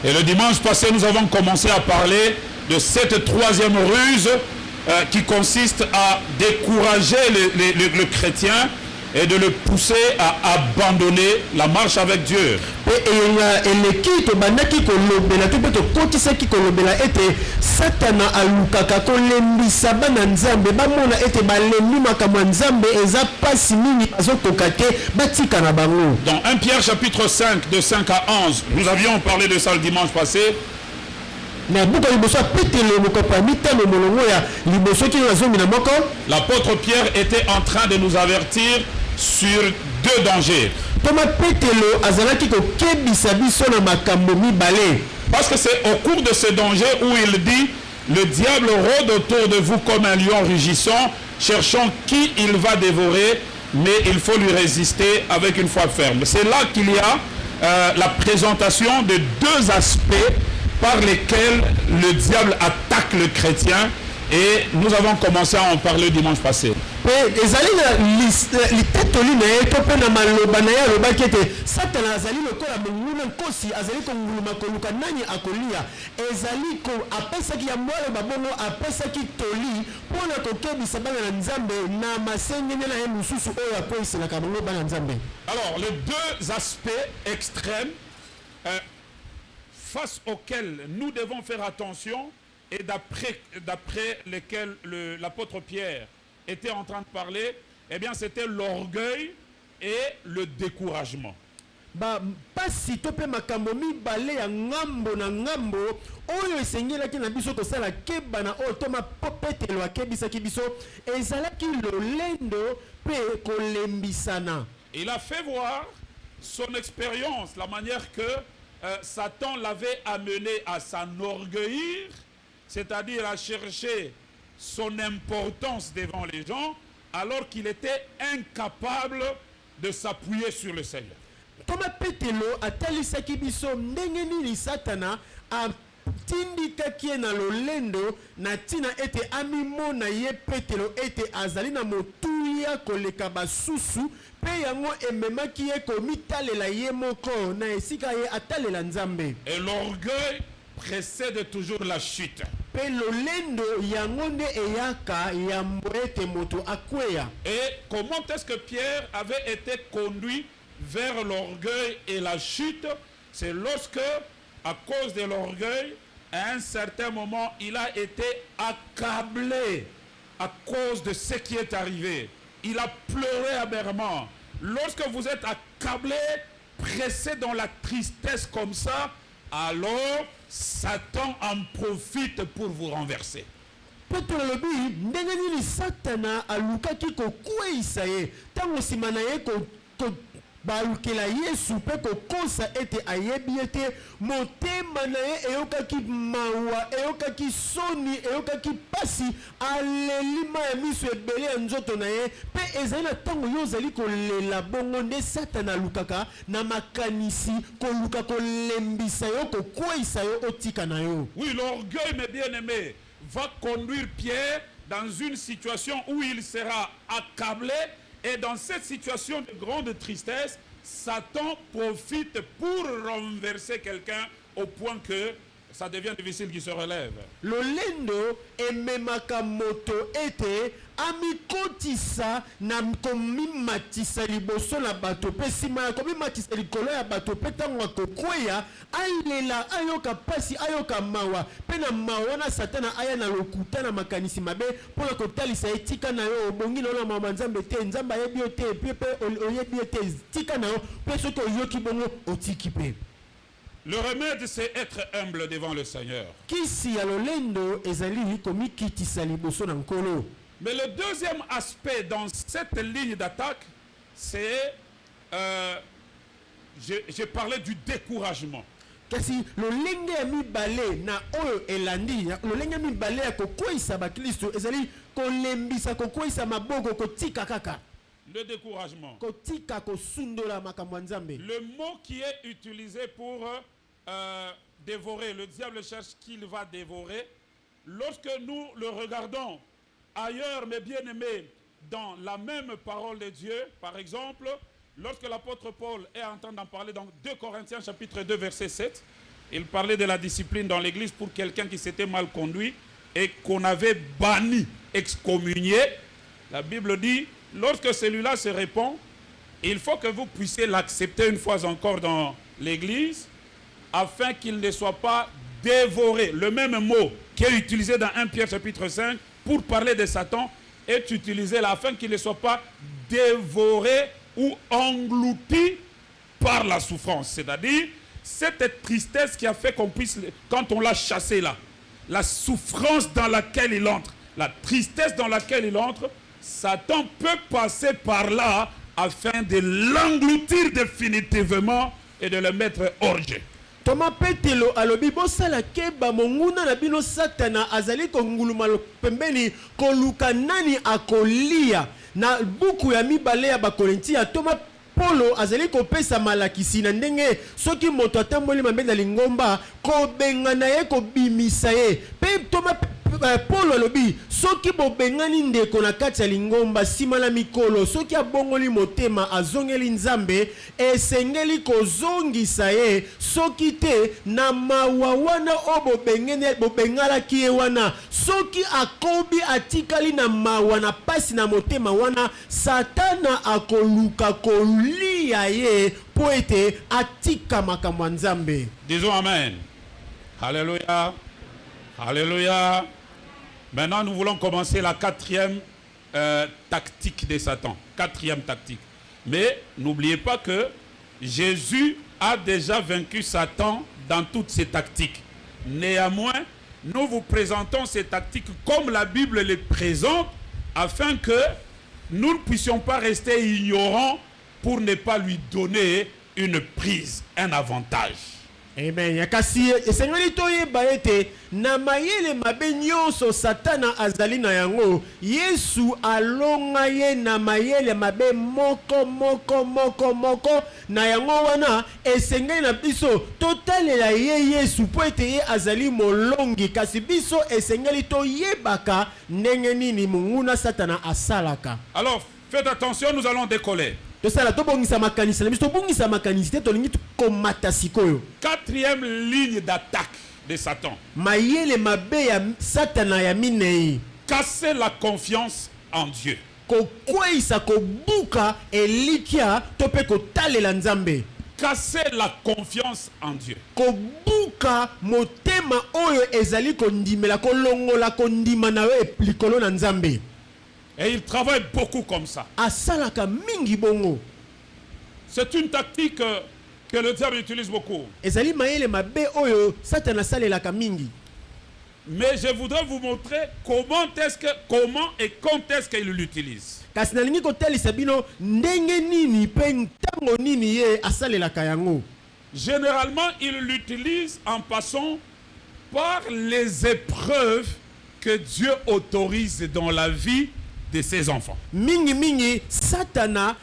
Et le dimanche passé, nous avons commencé à parler de cette troisième ruse qui consiste à décourager le chrétien et de le pousser à abandonner la marche avec Dieu. Dans 1 Pierre chapitre 5, de 5 à 11, nous avions parlé de ça le dimanche passé. L'apôtre Pierre était en train de nous avertir sur deux dangers. Parce que c'est au cours de ce danger où il dit: le diable rôde autour de vous comme un lion rugissant, cherchant qui il va dévorer, mais il faut lui résister avec une foi ferme. C'est là qu'il y a la présentation de deux aspects par lesquels le diable attaque le chrétien, et nous avons commencé à en parler dimanche passé. Alors, les deux aspects extrêmes face auxquels nous devons faire attention, et d'après lesquels l'apôtre Pierre était en train de parler, eh bien c'était l'orgueil et le découragement. Il a fait voir son expérience, la manière que Satan l'avait amené à s'enorgueillir, c'est-à-dire à chercher son importance devant les gens, alors qu'il était incapable de s'appuyer sur le Seigneur. tindika kie na lolendo na tina ete amimo na ye Petelo ete azali na motuya koleka basusu pe yango ememaki ye komitalela ye moko na esika ye atalela nzambe. Et l'orgueil précède toujours la chute. Pe lolendo yango nde eyaka yambo ete moto akweya. Et comment est-ce que Pierre avait été conduit vers l'orgueil et la chute? C'est lorsque, à cause de l'orgueil, à un certain moment, il a été accablé à cause de ce qui est arrivé. Il a pleuré amèrement. Lorsque vous êtes accablé, pressé dans la tristesse comme ça, alors Satan en profite pour vous renverser. Petro lobi ndenge nini Satana alukaki kokweyisa ye tango sima na ye ko balukela Yesu pe kokosa ete ayebi ete motema na ye eyokaki mawa eyokaki soni eyokaki pasi alelima ya miso ebele ya nzoto na ye pe ezali na tango yo ozali kolela bongo nde Satana alukaka na makanisi koluka kolembisa yo kokweyisa yo otika na yo. Oui, l'orgueil, mes bien-aimés, va conduire Pierre dans une situation où il sera accablé. Et dans cette situation de grande tristesse, Satan profite pour renverser quelqu'un au point que ça devient difficile qu'il se relève. Lolendo ememaka moto ete amikotisa na komimatisa liboso na bato pe sima ya komimatisa likolo ya bato pe tango akokweya alela ayoka pasi ayoka mawa pe na mawa na Satana aya na lokuta na makanisi mabe mpona kotalisa etika na yo obongi na mama nzambe te nzamba yebi yo te pe oyebi te tika na yo pe soki oyoki bongo otiki pe. Le remède, c'est être humble devant le Seigneur. Mais le deuxième aspect dans cette ligne d'attaque, c'est, j'ai parlé du découragement. Kasi lolenge ya mibale na oyo elandi lolenge ya mibale ya kokwisa ba Kristo ezali kolembisa kokwisa maboko kotika kaka. Le découragement. Le mot qui est utilisé pour dévorer, le diable cherche qu'il va dévorer. Lorsque nous le regardons ailleurs, mes bien-aimés, dans la même parole de Dieu, par exemple, Lorsque l'apôtre Paul est en train d'en parler dans 2 Corinthiens chapitre 2 verset 7, il parlait de la discipline dans l'église pour quelqu'un qui s'était mal conduit et qu'on avait banni, excommunié. La Bible dit, lorsque celui-là se répand, il faut que vous puissiez l'accepter une fois encore dans l'église afin qu'il ne soit pas dévoré. Le même mot qui est utilisé dans 1 Pierre chapitre 5 pour parler de Satan est utilisé là afin qu'il ne soit pas dévoré ou englouti par la souffrance. C'est-à-dire, cette tristesse qui a fait qu'on puisse, quand on l'a chassé là, la souffrance dans laquelle il entre, la tristesse dans laquelle il entre, Satan peut passer par là afin de l'engloutir définitivement et de le mettre hors jeu. Thomas Petelo alobi bosala keba monguna na bino satana azali konguluma pembeni koluka nani akolia na buku ya mibale ya bakorintia. Thomas Polo azali kopesa malakisi na ndenge soki moto atamboli mabe na lingomba kobengana ye kobimisa ye pe Thomas Polo alobi soki bobengani ndeko na kati ya lingomba sima na mikolo soki abongoli motema azongeli nzambe esengeli kozongisa ye soki te na mawa wana o bobengalaki ye wana soki akobi atikali na mawa na pasi na motema wana satana akoluka kolia ye po ete atika makambo ya nzambe. Disons amen. Alléluia. Alléluia. Maintenant, nous voulons commencer la 4e tactique de Satan. 4e tactique. Mais n'oubliez pas que Jésus a déjà vaincu Satan dans toutes ses tactiques. Néanmoins, nous vous présentons ces tactiques comme la Bible les présente afin que nous ne puissions pas rester ignorants pour ne pas lui donner une prise, un avantage. Amen. Yakasi esengeli toyeba ete na mayele mabe nyonso satana azali na yango Yesu alonga ye na mayele mabe moko na yango wana esengeli na biso totalela ye Yesu po ete ye azali molongi kasi biso esengeli toyebaka ndenge nini munguna satana asalaka. Alors faites attention, nous allons décoller. 4e ligne d'attaque de Satan. Casser la confiance en Dieu. Casser la confiance en Dieu. Et il travaille beaucoup comme ça. C'est une tactique que le diable utilise beaucoup. Mais je voudrais vous montrer comment et quand est-ce qu'il l'utilise. Généralement, il l'utilise en passant par les épreuves que Dieu autorise dans la vie de ses enfants. Mingi satana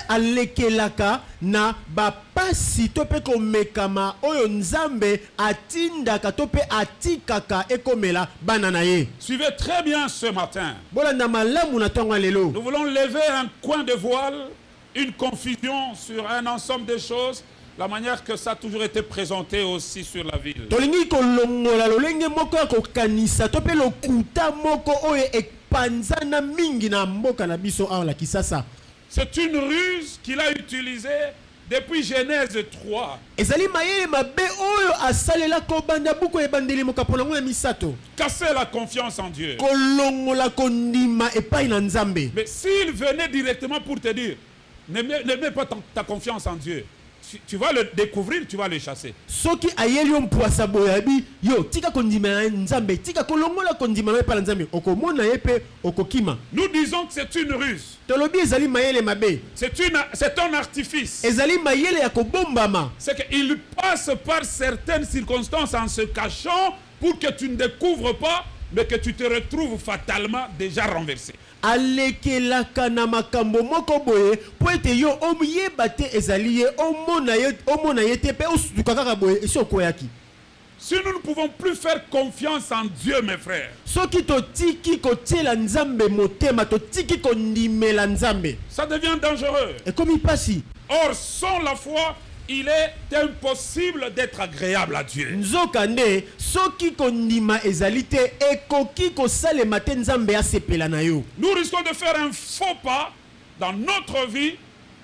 alekelaka na bapasi tope komekama oyo nzambe atindaka tope atikaka ekomela banana ye. Suivez très bien ce matin. Bolanda malamu na tonga lelo. Nous voulons lever un coin de voile, une confusion sur un ensemble de choses, la manière que ça a toujours été présenté aussi sur la ville. Tolingi kolongola lolenge moko ya kokanisa tope lokuta moko oyo panzana mingi na mboka na biso a la kisasa. C'est une ruse qu'il a utilisée depuis Genèse 3. Ezali mayele mabe oyo asalela ko banda buko e bandeli mokapona ngwe misato. Casser la confiance en Dieu. Kolongola kondima epai na nzambe. Mais s'il venait directement pour te dire ne mets pas ta confiance en Dieu, tu vas le découvrir, tu vas le chasser. Soki ayeli ompoasa boyabi yo tika kondima nzambe tika kolongola kondima na pa nzambe okomona yepe okokima. Nous disons que c'est une ruse. Tolobi ezali mayele mabe. C'est un artifice. Ezali mayele ya kobombama. C'est qu'il passe par certaines circonstances en se cachant pour que tu ne découvres pas, mais que tu te retrouves fatalement déjà renversé. Alekelaka na makambo moko boye po ete yo omyeba te ezali ye omona ye te pe osutuka kaka boye esi okoyaki. Si nous ne pouvons plus faire confiance en Dieu, mes frères, soki totiki kotiela nzambe motema totiki kondimela nzambe ça devient dangereux. ekomi pasi. Or, sans la foi, il est impossible d'être agréable à Dieu. Nzoka nde soki kondima ezali te ekoki kosalema te nzambe asepela na yo. Nous risquons de faire un faux pas dans notre vie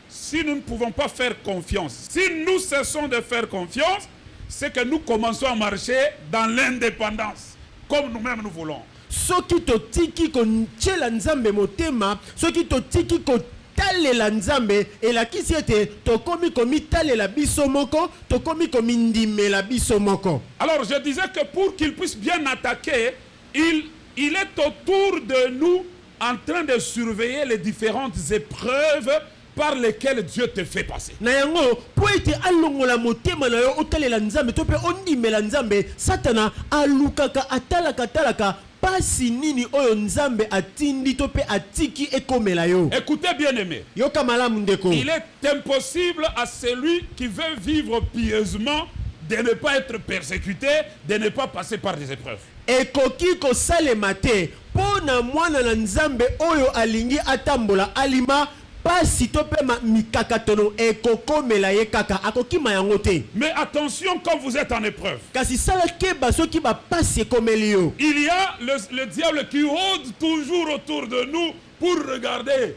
si nous ne pouvons pas faire confiance. Si nous cessons de faire confiance, c'est que nous commençons à marcher dans l'indépendance, comme nous-mêmes nous voulons. Soki totiki kontiela nzambe motema, soki totiki kotalela nzambe, elakisi ete tokomi komitalela biso moko, tokomi komindimela biso moko. Alors je disais que pour qu'il puisse bien attaquer, il est autour de nous en train de surveiller les différentes épreuves par lesquelles Dieu te fait passer. Na yango po ete alongola motema na yo otalela nzambe to pe ondimela nzambe, Satana alukaka atalaka pasi nini oyo nzambe atindi to pe atiki ekomela yo. Écoutez bien aimé, Yoka malamu ndeko. il est impossible à celui qui veut vivre pieusement de ne pas être persécuté, de ne pas passer par des épreuves. Ekoki kosalema te po na mwana na nzambe oyo alingi atambola alima pasi to pe mikakatono ekokomela ye kaka akokima yango te. Mais attention quand vous êtes en épreuve. Kasi sala keba soki ba pasi ekomeli yo. Il y a le diable qui rôde toujours autour de nous pour regarder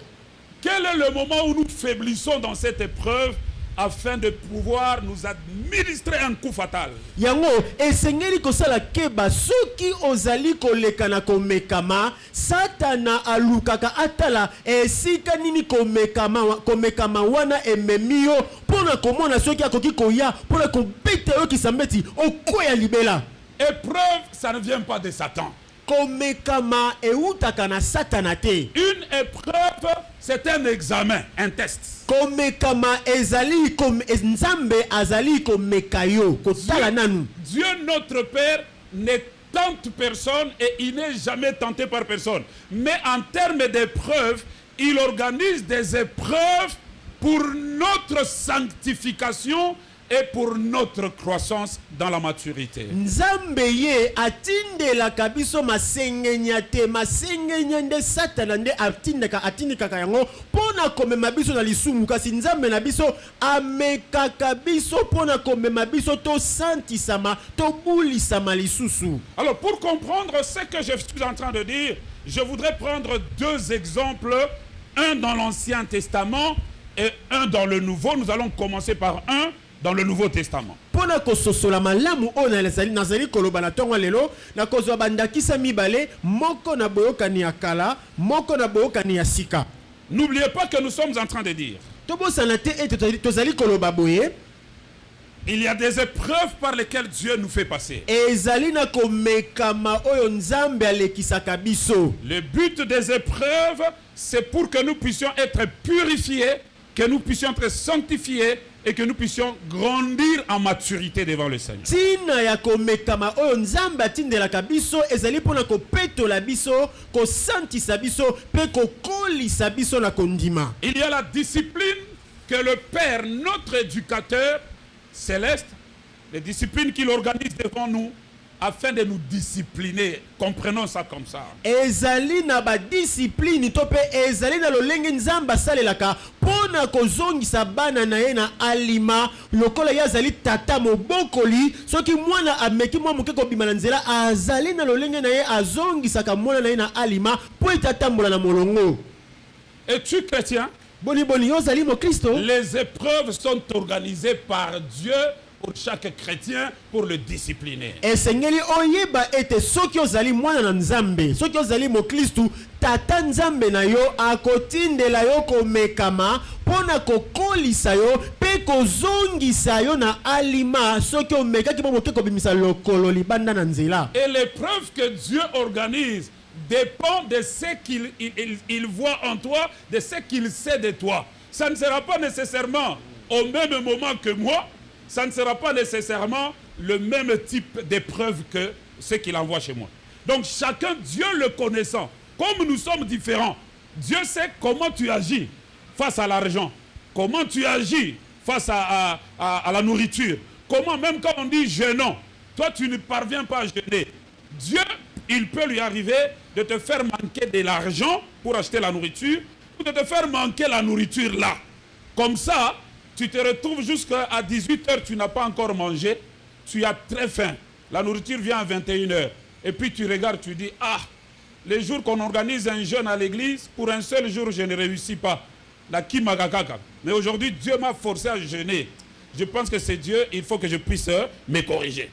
quel est le moment où nous faiblissons dans cette épreuve afin de pouvoir nous administrer un coup fatal. Yango esengeli kosala keba soki ozali koleka na komekama, Satana alukaka atala esika nini komekama wana ememio pona komona soki akoki koya pona kobeta yo kisambeti okoya libela. Épreuve, ça ne vient pas de Satan. Komekama eutaka na Satana te. Une épreuve, c'est un examen, un test. Komekama ezali kom nzambe azali komekayo kotala nanu. Dieu notre Père ne tente personne et il n'est jamais tenté par personne. Mais en termes d'épreuves, il organise des épreuves pour notre sanctification et pour notre croissance dans la maturité. Nzambe ye atindelaka biso masengenya te, masengenya nde Satana nde atindika yango pona komema biso na lisumu, kasi nzambe na biso amekaka biso pona komema biso to santisama to bulisama lisusu. Alors pour comprendre ce que je suis en train de dire, je voudrais prendre deux exemples, un dans l'Ancien Testament et un dans le Nouveau. Nous allons commencer par un dans le Nouveau Testament. Pona kososola malamu ona nazali koloba na tongo lelo na kozwa bandakisa mibale moko na boyokani ya kala moko na boyokani ya sika. N'oubliez pas que nous sommes en train de dire Tobosana te ete tozali koloba boye il y a des épreuves par lesquelles Dieu nous fait passer. ezali na komekama oyo nzambe alekisaka biso. Le but des épreuves, c'est pour que nous puissions être purifiés, que nous puissions être sanctifiés et que nous puissions grandir en maturité devant le Seigneur. Tina ya komekama oyo nzambe atindelaka biso ezali pona kopetola biso, kosantisa biso pe kokolisa biso na kondima. Il y a la discipline que le Père, notre éducateur céleste, les disciplines qu'il organise devant nous afin de nous discipliner. Comprenons ça comme ça. Ezali na ba discipline to pe ezali na lolenge nzamba salelaka pona kozongisa bana na ye na alima lokola ya azali tata mobokoli soki mwana ameki mwa moke kobima na nzela azali na lolenge na ye azongisaka mwana na ye na alima po etatambola na molongo. Es-tu chrétien? Boni yo zali mo Kristo. Les épreuves sont organisées par Dieu pour chaque chrétien pour le discipliner. Esengeli oyeba ete soki ozali mwana na nzambe, soki ozali mo Kristo, tata nzambe na yo akotindela yo komekama pona kokolisa yo pe kozongisa yo na alima soki omekaki mo moke kobimisa lokolo libanda na nzela. Et l'épreuve que Dieu organise dépend de ce qu'il voit en toi, de ce qu'il sait de toi. Ça ne sera pas nécessairement au même moment que moi, ça ne sera pas nécessairement le même type d'épreuve que ce qu'il envoie chez moi. Donc chacun, Dieu le connaissant, comme nous sommes différents, Dieu sait comment tu agis face à l'argent, comment tu agis face à la nourriture, comment même quand on dit jeûnons, toi tu ne parviens pas à jeûner. Dieu, il peut lui arriver de te faire manquer de l'argent pour acheter la nourriture, ou de te faire manquer la nourriture là. Comme ça, tu te retrouves jusqu'à 18h, tu n'as pas encore mangé, tu as très faim. La nourriture vient à 21h. Et puis tu regardes, tu dis, ah, les jours qu'on organise un jeûne à l'église, pour un seul jour, je ne réussis pas. Mais aujourd'hui, Dieu m'a forcé à jeûner. Je pense que c'est Dieu, il faut que je puisse me corriger.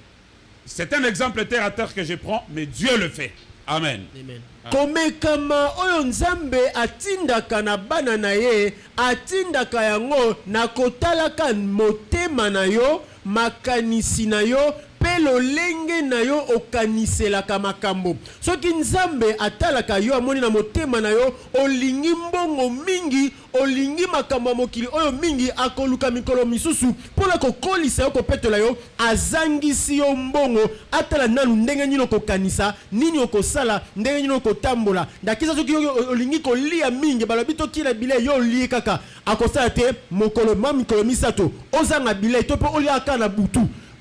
C'est un exemple terre à terre que je prends, mais Dieu le fait. Amen. Amen. Komekama oyo nzambe atindaka na bana na ye, atindaka yango na kotalaka motema na yo, makanisi na yo, pe lolenge na yo okaniselaka makambo. Soki nzambe atalaka yo amoni na motema na yo, olingi mbongo mingi, olingi makambo mokili oyo mingi, akoluka mikolo misusu pona kokolisa yo kopetola yo, azangisi yo mbongo, atala nanu ndenge nini okokanisa, nini okosala, ndenge nini okotambola. Ndakisa soki yo olingi kolia mingi, balobi tokila bile yo olie kaka, akosala te mokolo mikolo misato, ozanga bile to pe olia aka na butu.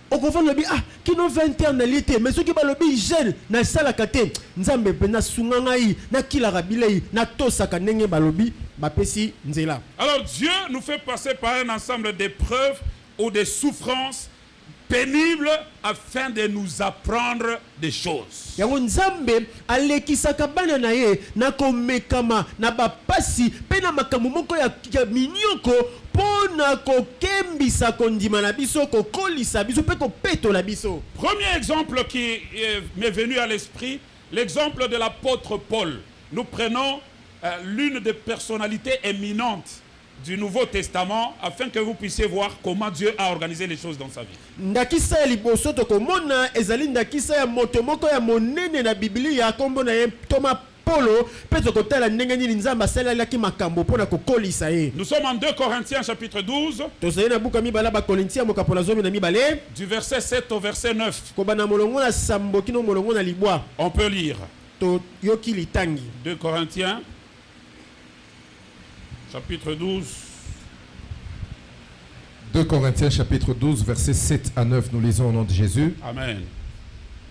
Okofan lobi ah kino 21 na lité mais soki balobi jeune na sala kate nzambe pe na sungangai na kila rabilei na tosaka ndenge balobi bapesi nzela. Alors Dieu nous fait passer par un ensemble d'épreuves ou de souffrances pénibles afin de nous apprendre des choses. Yango nzambe alekisaka bana na ye na komekama na bapasi pe na makambo moko ya minyoko pona kokembisa kondima na biso kokolisa biso pe kopetola biso. Premier exemple qui m'est venu à l'esprit, l'exemple de l'apôtre Paul. Nous prenons l'une des personnalités éminentes du Nouveau Testament afin que vous puissiez voir comment Dieu a organisé les choses dans sa vie. Ndakisa ya liboso tokomona ezali ndakisa ya moto moko ya monene na Biblia kombo na ye Thomas Polo peto kotala ndenge nini nzamba asalelaki makambo pona kokolisa ye. Nous sommes en 2 Corinthiens chapitre 12. Tozali na buka mibala ba Korintia mokapola zomi na mibale. Du verset 7 au verset 9. Kobana molongo na sambo kino molongo na libwa. On peut lire. To yoki litangi. 2 Corinthiens chapitre 12. 2 Corinthiens chapitre 12 versets 7 à 9, nous lisons au nom de Jésus. Amen.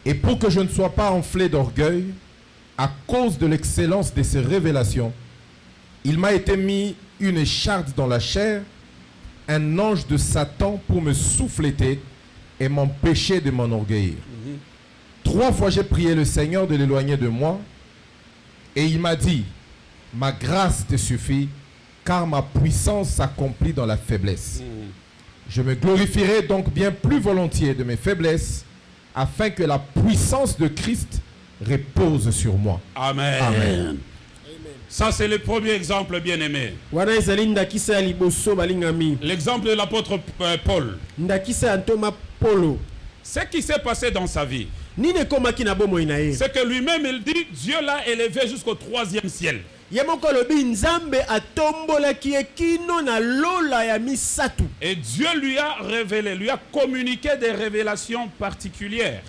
Et pour que je ne sois pas enflé d'orgueil à cause de l'excellence de ces révélations, il m'a été mis une écharde dans la chair, un ange de Satan pour me souffleter et m'empêcher de m'enorgueillir. 3 fois j'ai prié le Seigneur de l'éloigner de moi, et il m'a dit, ma grâce te suffit, car ma puissance s'accomplit dans la faiblesse. Je me glorifierai donc bien plus volontiers de mes faiblesses, afin que la puissance de Christ repose sur moi. Amen. Amen. Ça, c'est le premier exemple, bien-aimé. L'exemple de l'apôtre Paul. Ce qui s'est passé dans sa vie, c'est que lui-même, il dit, Dieu l'a élevé jusqu'au 3e ciel. Et Dieu lui a révélé, lui a communiqué des révélations particulières.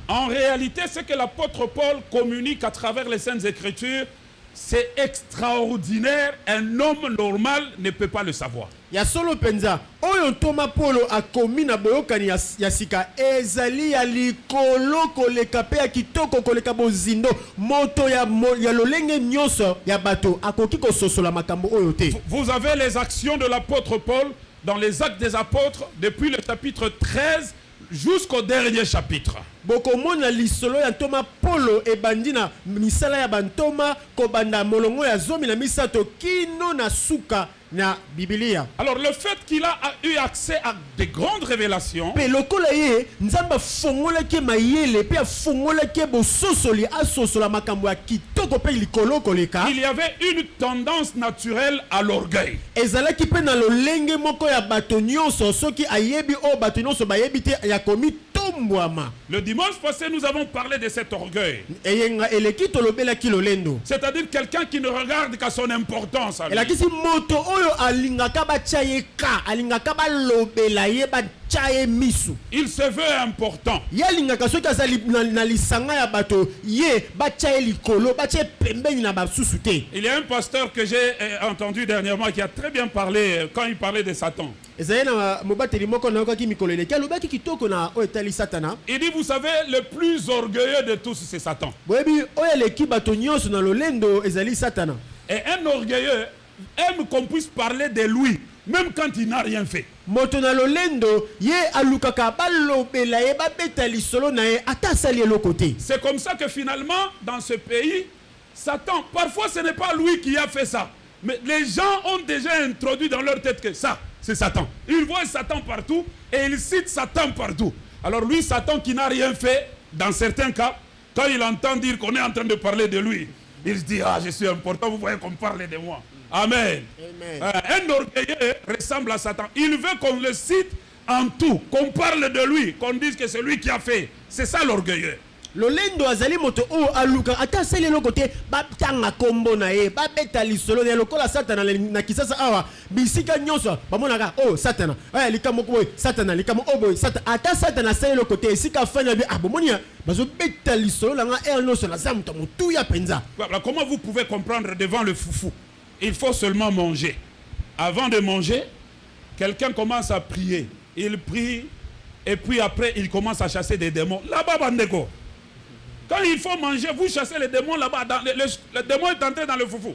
En réalité, ce que l'apôtre Paul communique à travers les Saintes Écritures, c'est extraordinaire. Un homme normal ne peut pas le savoir. Ya solo penza oyo Thomas Polo akomi na boyokani ya sika ezali ya likolo koleka pe ya kitoko koleka bozindo moto ya lolenge nyonso ya bato akoki kososola makambo oyo te. Vous avez les actions de l'apôtre Paul dans les Actes des Apôtres depuis le chapitre 13 jusqu'au dernier chapitre. Bokomona lisolo ya Thomas Polo ebandina misala ya bantoma kobanda molongo ya zomi na misato kino na suka na Biblia. Alors le fait qu'il a eu accès à de grandes révélations, il y avait une tendance naturelle à l'orgueil. Le dimanche passé, nous avons parlé de cet orgueil. C'est-à-dire quelqu'un qui ne regarde qu'à son importance. chaye misu. Il se veut important. Yalingaka soki azali na lisanga ya bato ye ba chaye likolo ba chaye pembeni na basusu te. Il y a un pasteur que j'ai entendu dernièrement qui a très bien parlé quand il parlait de Satan. Ezayena mobateli moko na okaki mikolo eleki alobaki kitoko na o etali satana. Il dit, vous savez, le plus orgueilleux de tous, c'est Satan. Boyebi o eleki bato nyonso na lolendo ezali satana. Et un orgueilleux aime qu'on puisse parler de lui, même quand il n'a rien fait. Moto na lolendo ye alukaka balobela ye babeta lisolo na ye ata sali eloko te. C'est comme ça que finalement, dans ce pays, Satan, parfois ce n'est pas lui qui a fait ça, mais les gens ont déjà introduit dans leur tête que ça, c'est Satan. Ils voient Satan partout et ils citent Satan partout. Alors lui, Satan qui n'a rien fait, dans certains cas, quand il entend dire qu'on est en train de parler de lui, il se dit, ah, je suis important, vous voyez qu'on parle de moi. Amen. Amen. Un orgueilleux ressemble à Satan. Il veut qu'on le cite en tout, qu'on parle de lui, qu'on dise que c'est lui qui a fait. C'est ça l'orgueilleux. Lolendo azali moto o aluka ata sali eloko te batanga kombo na ye babeta lisolo na lokola satana na kisasa awa bisika nyonso bamonaka oh satana likamo ko satana likamo oboy satana ata satana sali eloko te esika fanya bi abomonia bazo beta lisolo na nga nyonso na zamuta mutu ya penza. Voilà, comment vous pouvez comprendre devant le foufou? Il faut seulement manger. Avant de manger, quelqu'un commence à prier. Il prie et puis après il commence à chasser des démons. Là-bas, bandeko. Quand il faut manger, vous chassez les démons là-bas. Le démon est entré dans le foufou.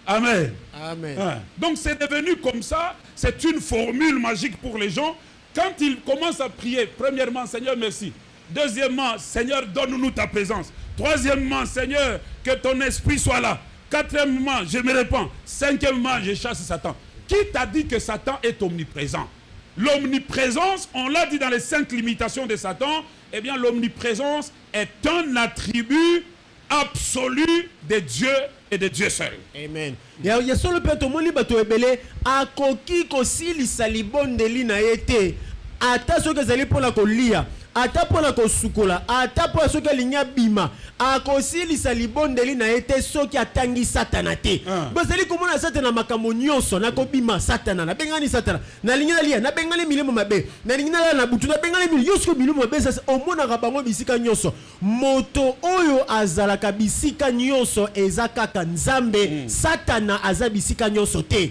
Amen. Amen. Donc c'est devenu comme ça. C'est une formule magique pour les gens. Quand ils commencent à prier, premièrement, Seigneur, merci. Deuxièmement, Seigneur, donne-nous ta présence. Troisièmement, Seigneur, que ton esprit soit là. Quatrièmement, je me répands. Cinquièmement, je chasse Satan. Qui t'a dit que Satan est omniprésent? L'omniprésence, on l'a dit dans les 5 limitations de Satan, eh bien l'omniprésence est un attribut absolu de Dieu et de Dieu seul. Amen. Ya solo pe to moni bato ebele akoki kosilisa libondeli na yete ata soki ezali mpona kolia ata mpona kosukola ata mpona soki alingi abima akosilisa libondeli na ye te soki atangi satana te. Bazali komona satana makambo nyonso nakobima satana nabengani satana nalingi nalia nabengani milimo mabe nalingi nala na butu nabengani milimo yosko milimo mabe sasa omonaka bango bisika nyonso moto oyo azalaka bisika nyonso eza kaka nzambe. Satana aza bisika nyonso te.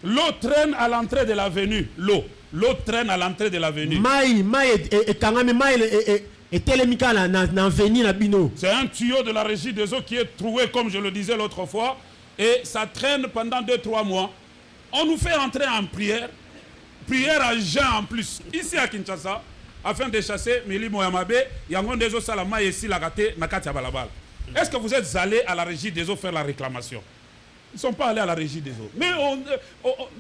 L'eau traîne à l'entrée de l'avenue. L'eau traîne à l'entrée de l'avenue. C'est un tuyau de la régie des eaux qui est troué, comme je le disais l'autre fois, et ça traîne pendant 2-3 mois. On nous fait entrer en prière à jeun en plus, ici à Kinshasa, afin de chasser Milimo Yamabe, Yangon des eaux Salama et ici la gâté, Nakatia Balabal. Est-ce que vous êtes allés à la régie des eaux faire la réclamation? Ils ne sont pas allés à la régie des eaux. Mais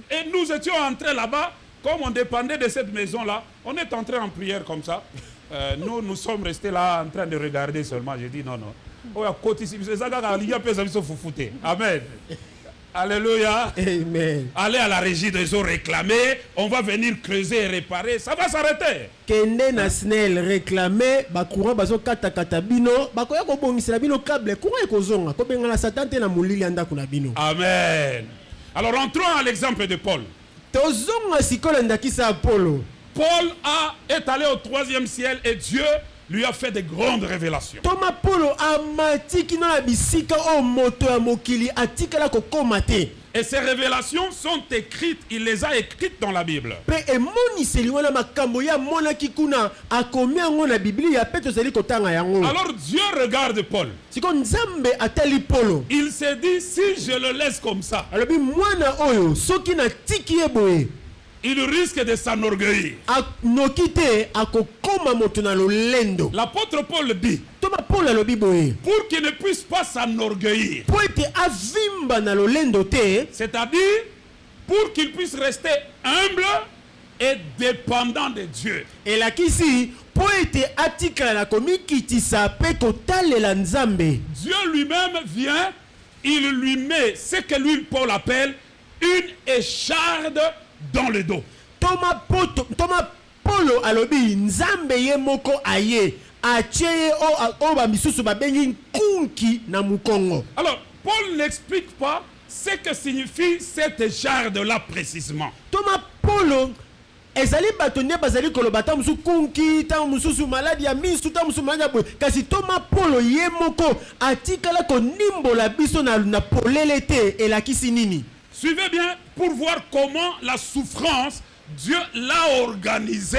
et nous étions entrés là-bas, comme on dépendait de cette maison-là, on est entré en prière comme ça. Nous sommes restés là en train de regarder seulement. J'ai dit non. Amen. Alléluia. Amen. Allez à la régie des eaux réclamer. On va venir creuser et réparer. Ça va s'arrêter. Kende na snel réclamer ba courant bazo kata bino ba koya ko bongisa bino câble courant ekozonga ko benga na satan te na mulili anda kuna bino. Amen. Alors entrons à l'exemple de Paul. Tozonga sikola ndakisa Apollo. Paul est allé au 3e ciel et Dieu lui a fait de grandes révélations. Thomas Paulo amatiki na bisika o moto ya mokili atikala ko komate. Et ces révélations sont écrites, il les a écrites dans la Bible. Alors Dieu regarde Paul. Il s'est dit, si je le laisse comme ça, il risque de s'enorgueillir. L'apôtre Paul dit, pour qu'il ne puisse pas s'enorgueillir, c'est-à-dire pour qu'il puisse rester humble et dépendant de Dieu. Dieu lui-même vient, il lui met ce que lui Paul appelle une écharde dans le dos. Thomas Paulo alobi nzambe ye moko aye acheye o ba misusu ba bengi kunki na mukongo. Alors Paul n'explique pas ce que signifie cette écharde là précisément. Thomas Paulo ezali bato nde bazali koloba ta musu kunki ta mususu maladi ya misu ta musu maladi ya boye kasi Thomas Paul ye moko atikala konimbola biso na polele te elakisi nini. Suivez bien pour voir comment la souffrance, Dieu l'a organisée,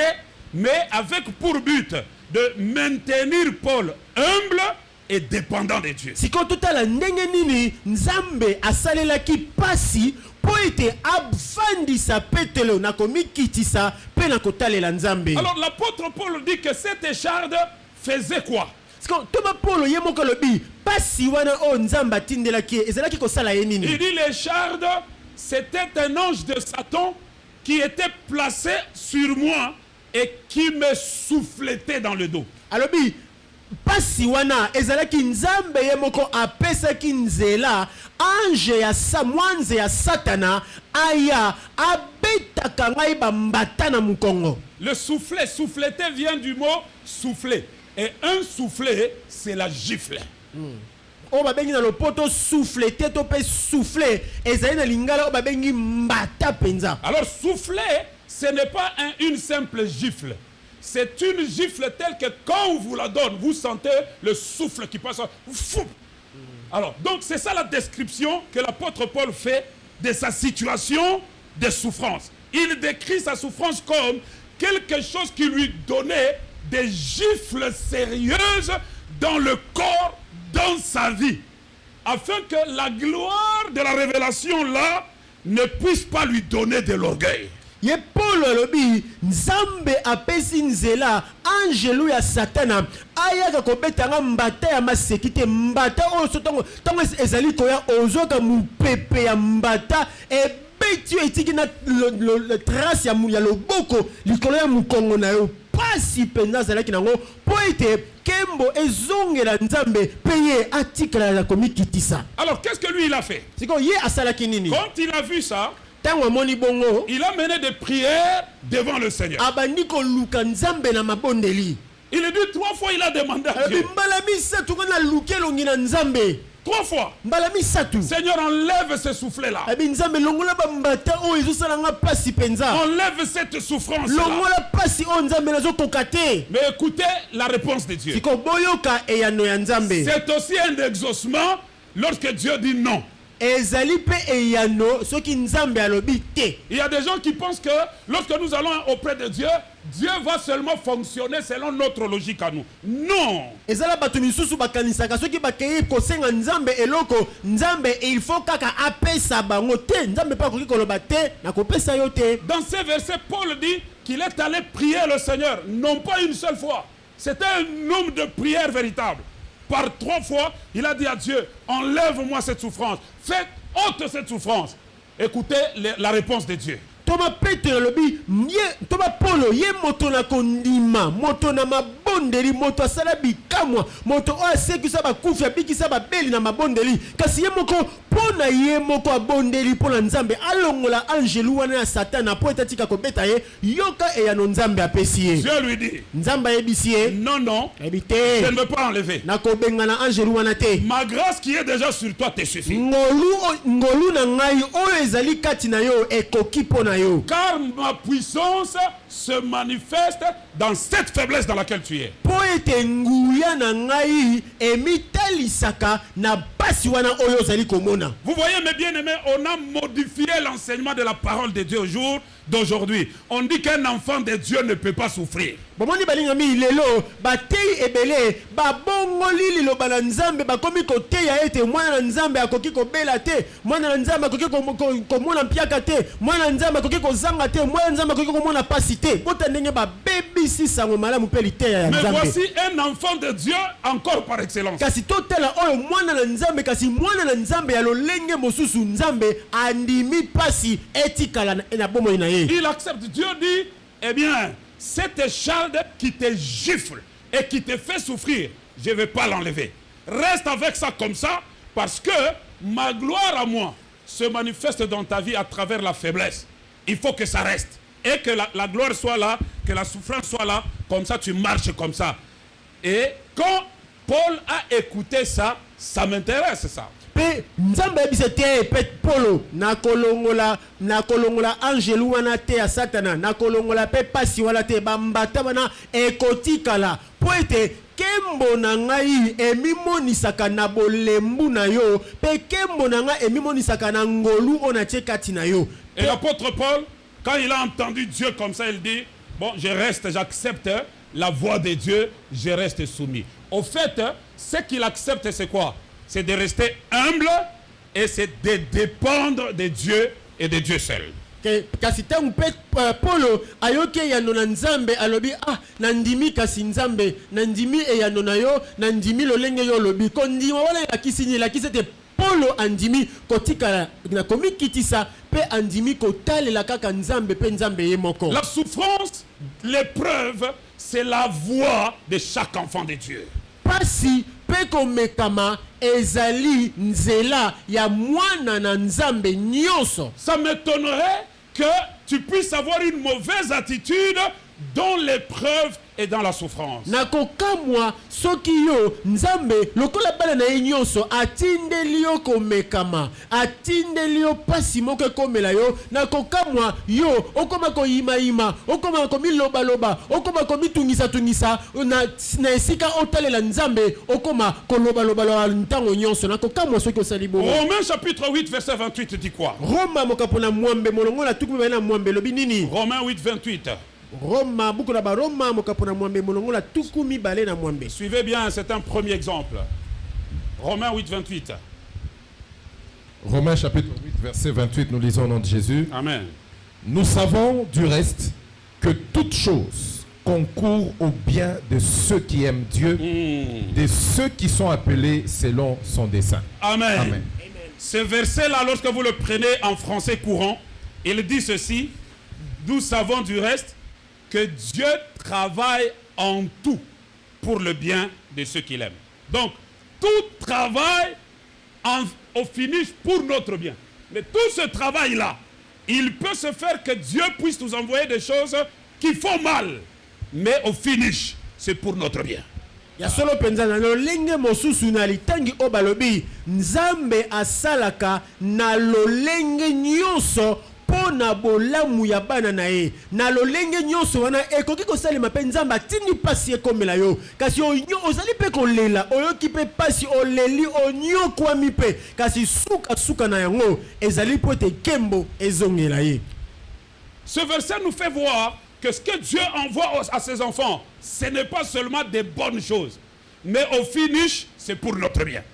mais avec pour but de maintenir Paul humble et dépendant de Dieu. Siko totala ndenge nini Nzambe asalelaki pasi po ete abfandisa Petelo na komikitisa pe na kotalela Nzambe. Alors l'apôtre Paul dit que cette écharde faisait quoi? Siko Thomas Paul ye moko lobi pasi wana o Nzamba tindelaki ezalaki kosala ye nini? Il dit l'écharde, c'était un ange de Satan qui était placé sur moi et qui me souffletait dans le dos. Alobi pasi wana ezalaki Nzambe ye moko apesaki nzela ange ya mwanze ya Satana aya abetaka ngai bambata na mukongo. Le soufflet, souffleter vient du mot souffler. Et un soufflet, c'est la gifle. O babengi na lopoto souffler teto pe souffler ezali na lingala o babengi mbata penza. Alors souffler, ce n'est pas une simple gifle. C'est une gifle telle que quand on vous la donne, vous sentez le souffle qui passe. Fou. Alors, donc c'est ça la description que l'apôtre Paul fait de sa situation de souffrance. Il décrit sa souffrance comme quelque chose qui lui donnait des gifles sérieuses dans le corps, dans sa vie, afin que la gloire de la révélation là ne puisse pas lui donner de l'orgueil. Ye Paul alobi Nzambe apesi nzela angelu ya Satana ayaka kobetanga mbata ya masekite mbata o sotongo tango ezali koya ozoka mupepe ya mbata ebeti etiki na le trace ya loboko likolo ya mukongo na yo pasi penza zalaki nango po ete kembo ezongela Nzambe peye atikala na komikitisa. Alors qu'est-ce que lui il a fait? Siko ye asalaki nini? Quand il a vu ça, il a mené des prières devant le Seigneur. Il a dit 3 fois, il a demandé à Dieu. 3 fois. Seigneur, enlève ce soufflet-là. Enlève cette souffrance-là. Mais écoutez la réponse de Dieu. C'est aussi un exaucement lorsque Dieu dit non. Il y a des gens qui pensent que lorsque nous allons auprès de Dieu, Dieu va seulement fonctionner selon notre logique à nous. Non. Il faut dans ces versets, Paul dit qu'il est allé prier le Seigneur, non pas une seule fois. C'était un homme de prière véritable. Par 3 fois, il a dit à Dieu, enlève-moi cette souffrance. Faites ôte cette souffrance. Écoutez la réponse de Dieu. Thomas Paul ye moto na kondima moto na mabondeli moto asala bikamwa moto o asekisa bakufi abikisa babeli na mabondeli kasi ye moko pona ye moko abondeli pona Nzambe alongola angelu wana ya Satana po etatika kobeta ye yoka eyano Nzambe apesi ye. Dieu lui dit Nzambe ayebisi ye non non ebite je ne veux pas enlever na kobengana angelu wana te ma grâce qui est déjà sur toi te suffit ngolu na ngai o ezali kati na yo ekoki pona yo. Car ma puissance se manifeste dans cette faiblesse dans laquelle tu es. Vous voyez mes bien-aimés, on a modifié l'enseignement de la parole de Dieu au jour d'aujourd'hui. On dit qu'un enfant de Dieu ne peut pas souffrir. Mais voici un enfant de Dieu encore par excellence. Il accepte. Dieu dit, eh bien, cette écharde qui te gifle et qui te fait souffrir, je ne vais pas l'enlever. Reste avec ça comme ça, parce que ma gloire à moi se manifeste dans ta vie à travers la faiblesse. Il faut que ça reste. Et que la gloire soit là, que la souffrance soit là, comme ça tu marches comme ça. Et quand Paul a écouté ça, ça m'intéresse ça. pe nzambe yebisa te pe polo na kolongola angelu wana te ya satana na kolongola pe pasi wana te bambata wana ekotikala po ete kembo na ngai emimonisaka na bolembu na yo pe kembo na ngai emimonisaka na ngolu ona tie kati na yo. Et l'apôtre Paul, quand il a entendu Dieu comme ça, il dit, bon, je reste, j'accepte la voix de Dieu, je reste soumis. Au fait, ce qu'il accepte, c'est quoi? C'est de rester humble et c'est de dépendre de Dieu et de Dieu seul. Kasi tangu pe polo ayoke ya nona nzambe alobi nandimi kasi nzambe nandimi e ya nona yo nandimi lolenge yo lobi kondima wala ya kisini la kisete polo andimi kotika na komikitisa pe andimi kotalela kaka nzambe pe nzambe ye moko. La souffrance, l'épreuve, c'est la voix de chaque enfant de Dieu. Pasi peko mekama ezali nzela ya mwana na nzambe nyonso. Ça m'étonnerait que tu puisses avoir une mauvaise attitude dans l'épreuve et dans la souffrance. Nakokamwa soki yo nzambe lokola bala na nyonso atindeli yo komekama atindeli yo pasi moko komela yo nakokamwa yo okoma ko ima okoma ko miloba loba okoma ko mitungisa na esika otalela nzambe okoma ko loba loba ntango nyonso nakokamwa soki osali bo. Romains chapitre 8 verset 28 dit quoi? Roma mokapona mwambe molongola tukumi na mwambe lobi nini? Romains 8 28. Roma buku na ba Roma mokapona mwambe molongola tukumi bale na mwambe. Suivez bien, c'est un premier exemple. Romains 8 28. Romains chapitre 8 verset 28, nous lisons au nom de Jésus. Amen. Nous savons du reste que toute chose concourt au bien de ceux qui aiment Dieu, de ceux qui sont appelés selon son dessein. Amen. Amen. Ce verset-là, lorsque vous le prenez en français courant, il dit ceci: nous savons du reste que Dieu travaille en tout pour le bien de ceux qui l'aiment. Donc, tout travail au finish pour notre bien. Mais tout ce travail-là, il peut se faire que Dieu puisse nous envoyer des choses qui font mal. Mais au finish, c'est pour notre bien. Ya solo penza na lolenge mosusu na litangi obalobi nzambe asalaka na lolenge nyonso pona bolamu ya bana na ye na lolenge nyonso wana ekoki kosalema pe nzambe atindi pasi ekomela yo kasi ozali pe kolela oyoki pe pasi oleli onyokwami pe kasi suka na yango ezali po te kembo ezongela ye. Ce verset nous fait voir que ce que Dieu envoie à ses enfants, ce n'est pas seulement des bonnes choses, mais au finish, c'est pour notre bien.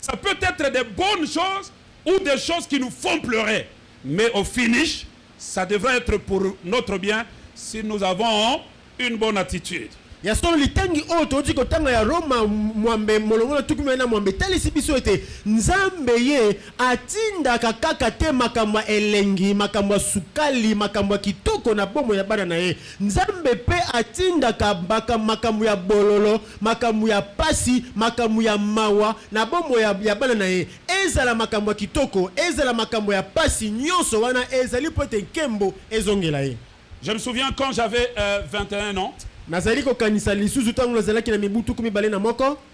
Ça peut être des bonnes choses ou des choses qui nous font pleurer, mais au finish, ça devrait être pour notre bien si nous avons une bonne attitude. Ya solo litangi toji kotanga ya Roma mwambe molongola tukumi na mwambe talisi biso ete nzambe ye atinda kaka te makambo elengi makambo sukali makambo kitoko na bomo ya bana na ye nzambe pe atinda ka makambo ya bololo makambo ya pasi makambo ya mawa na bomo ya bana na ye ezala makambo kitoko ezala makambo ya pasi nyonso wana ezali pote nkembo ezongela ye. Je me souviens quand j'avais 21 ans,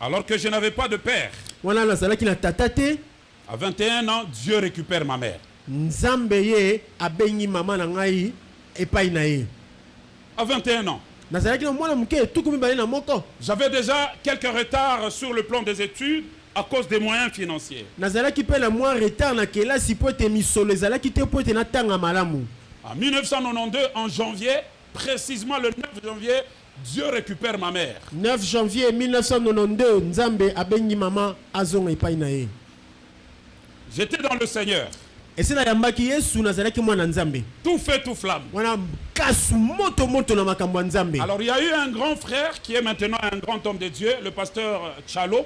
alors que je n'avais pas de père. À 21 ans, Dieu récupère ma mère. À 21 ans. J'avais déjà quelques retards sur le plan des études à cause des moyens financiers. En 1992, en janvier, précisément le 9 janvier, Dieu récupère ma mère. 9 janvier 1992, Nzambe abengi mama azonga epai na ye. J'étais dans le Seigneur. Et c'est la yambaki Yesu nazalaki mwana Nzambe. Tout feu, tout flamme. Wana kasu moto moto na makambo Nzambe. Alors il y a eu un grand frère qui est maintenant un grand homme de Dieu, le pasteur Chalo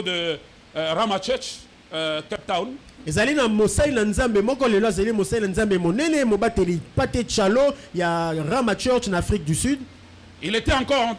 de Rama Church, Cape Town. Ezali na mosai na Nzambe moko lelo azali mosai na Nzambe monene mobateli pate Chalo ya Rama Church en Afrique du Sud. Il était encore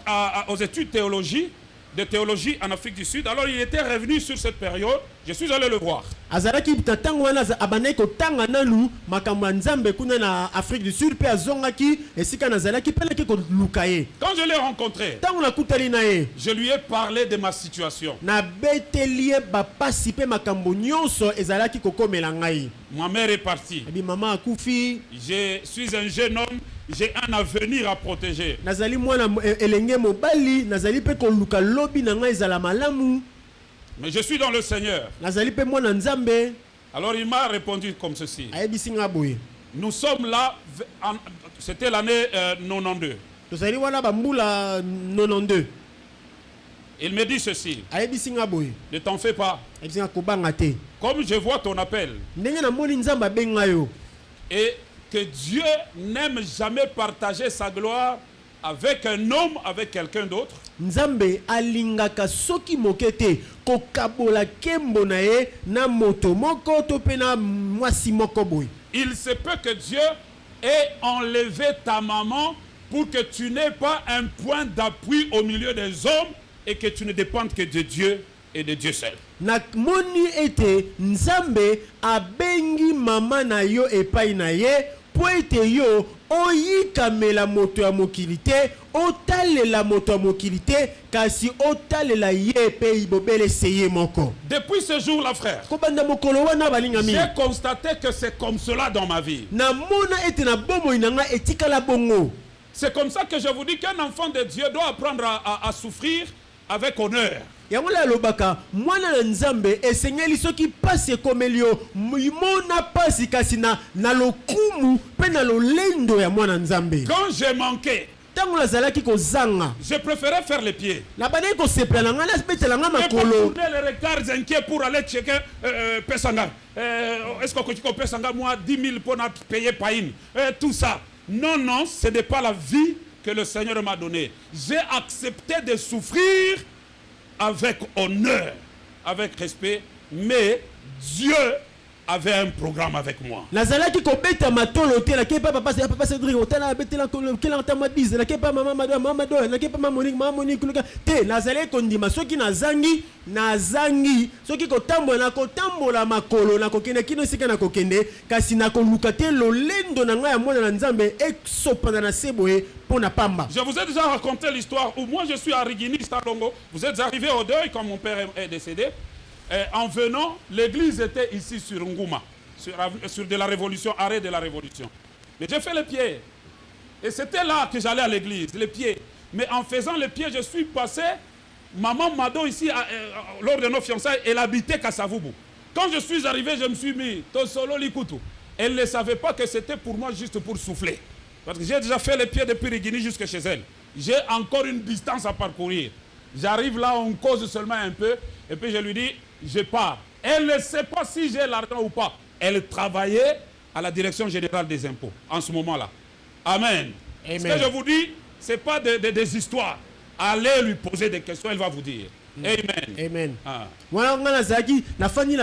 aux études de théologie, de théologie en Afrique du Sud. Alors il était revenu sur cette période. Je suis allé le voir. Azalaki tango wana abandaki kotanga nanu makambo ya Nzambe kuna na Afrique du Sud pe azongaki esika nazalaki pelaki koluka ye. Quand je l'ai rencontré, Tango nakutali na ye, je lui ai parlé de ma situation. na beteli ye bapasi pe makambo nyonso ezalaki kokomela ngai. Ma mère est partie. Abi mama akufi, Je suis un jeune homme. J'ai un avenir à protéger. nazali mwana elenge mobali, nazali pe koluka lobi na ngai ezala malamu, Mais je suis dans le Seigneur. nazali pe mwana Nzambe. Alors il m'a répondu comme ceci. Ayebisi nga boye. Nous sommes là, c'était l'année 92. Tozali wana bambula 92. Il me dit ceci. Ayebisi nga boye. Ne t'en fais pas. Ayebisi nga kobanga te. Comme je vois ton appel. Ndenge na moni Nzambe abenga yo. Et que Dieu n'aime jamais partager sa gloire avec un homme, avec quelqu'un d'autre. Nzambe alingaka soki mokete kokabola kembo na ye na moto moko to pe na mwasi moko boy. Il se peut que Dieu ait enlevé ta maman pour que tu n'aies pas un point d'appui au milieu des hommes et que tu ne dépendes que de Dieu et de Dieu seul. Na moni ete Nzambe abengi mama na yo epai na ye po ete yo oyikamela moto ya mokili te, otalela moto ya mokili te, kasi otalela ye pe ibobelese ye moko. Depuis ce jour-là, frère, Kobanda mokolo wana balingami, j'ai constaté que c'est comme cela dans ma vie. na mona ete na bomoi na nga etikala bongo. C'est comme ça que je vous dis qu'un enfant de Dieu doit apprendre à souffrir avec honneur. Yango la lobaka mwana na Nzambe esengeli soki pasi ekomeli yo mona pasi kasi na lokumu pe na lolendo ya mwana Nzambe. Quand j'ai manqué, Tango nazalaki kozanga je préférais faire les pieds. na bandeki kosepela na nga nasepetela nga Et pas makolo. tourner les regards inquiets pour aller checker Pesanga. Est-ce que tu peux Pesanga, moi, 10 000 pour payer Païn. Tout ça. Non, non, ce n'est pas la vie que le Seigneur m'a donnée. J'ai accepté de souffrir avec honneur, avec respect, mais Dieu avait un programme avec moi. Nazalaki kobeta matolo te na kepa papa Cédric otala betela kela ntama bise na kepa mama mado na kepa mama Monique te nazalaki kondima soki nazangi soki kotambola makolo na kokende kino sika na kokende kasi na koluka te lolendo na ngai ya mwana na Nzambe eksopana na seboye pona pamba. Je vous ai déjà raconté l'histoire où moi je suis à Rigini, Stalongo. Vous êtes arrivé au deuil quand mon père est décédé. En venant, l'église était ici sur Ngouma, sur de la Révolution, arrêt de la Révolution. Mais j'ai fait les pieds. Et c'était là que j'allais à l'église, les pieds. Mais en faisant les pieds, je suis passé. Maman Mado ici, lors de nos fiançailles, elle habitait Kasavubu. Quand je suis arrivé, je me suis mis Tosolo Likutu. Elle ne savait pas que c'était pour moi juste pour souffler. Parce que j'ai déjà fait les pieds depuis Rigini jusque chez elle. J'ai encore une distance à parcourir. J'arrive là, on cause seulement un peu. Et puis je lui dis, je pars. Elle ne sait pas si j'ai l'argent ou pas. Elle travaillait à la direction générale des impôts en ce moment-là. Amen. Amen. Ce que je vous dis, ce n'est pas des histoires. Allez lui poser des questions, elle va vous dire. Amen. Amen. Ah. Wana nga nazalaki nafani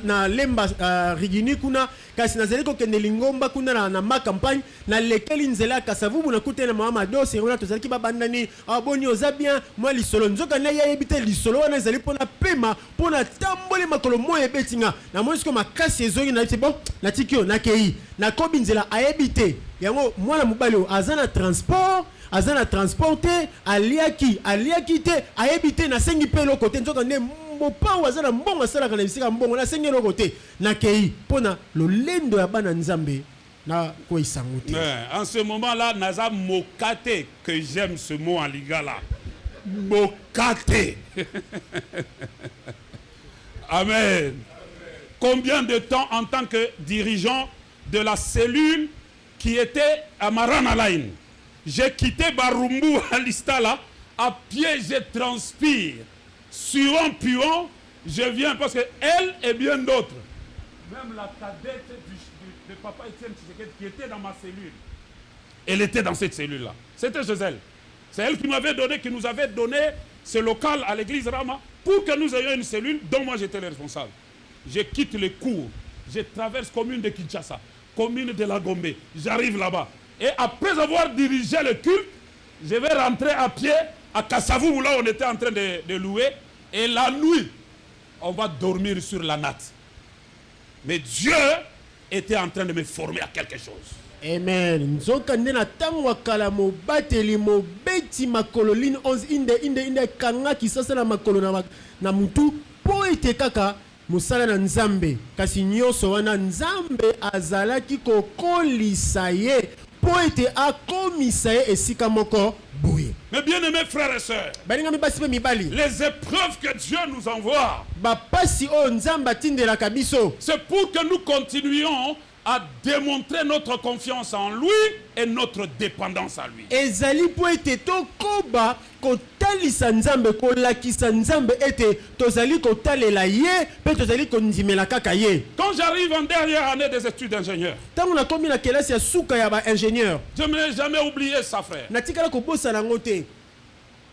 na lemba Rigini kuna kasi nazali kokende Lingomba kuna na ma campagne na lekeli nzela Kasavubu na kutena mama Mado serona tozalaki babandani aboni oza bien moi lisolo nzoka na yebite lisolo wana ezali pona pema pona tambole makolo moye betinga na monsiko makasi ezongi na bon na tikio na kei na kobi nzela ayebite yango mwana mobali azana transport azana transporté aliaki te ayebite na sengi pelo côté nzoka ne mopa wazana mbongo sala kana bisika mbongo na sengi loko te na kei pona lolendo ya bana Nzambe na ko isanguti. En ce moment-là, naza mokate, que j'aime ce mot en lingala. Mokate. Amen. Combien de temps en tant que dirigeant de la cellule qui était à Maranalaïn, j'ai quitté Barumbu à Listala, à pied je transpire, suant, puant, je viens parce que elle et bien d'autres, même la cadette de papa Etienne qui était dans ma cellule, elle était dans cette cellule-là. C'était Gisèle. C'est elle qui m'avait donné, qui nous avait donné ce local à l'église Rama pour que nous ayons une cellule dont moi j'étais le responsable. Je quitte les cours, je traverse commune de Kinshasa, commune de la Gombe, j'arrive là-bas. Et après avoir dirigé le culte, je vais rentrer à pied à Kassavou, là on était en train de louer, et la nuit, on va dormir sur la natte. Mais Dieu était en train de me former à quelque chose. Amen. Nzoka nde na tango wakala mobateli mobeti makolo line 11 inde kanga kisasa na makolo na mutu po ete kaka musala na nzambe kasi nyonso wana nzambe azalaki kokolisa ye po ete akomisa ye esika moko boye. Mes bien-aimés frères et sœurs, Balingami basi pe mibali les épreuves que Dieu nous envoie, bapasi o nzambe atindelaka biso c'est pour que nous continuions à démontrer notre confiance en lui et notre dépendance à lui. ezali po ete tokoba kotalisa nzambe kolakisa nzambe ete tozali kotalela ye pe tozali kondimela kaka ye. Quand j'arrive en dernière année des études d'ingénieur, Ntango nakomi na kelasi ya suka ya baingénieur je n'ai jamais oublié ça, frère. natikala kobosana yango te.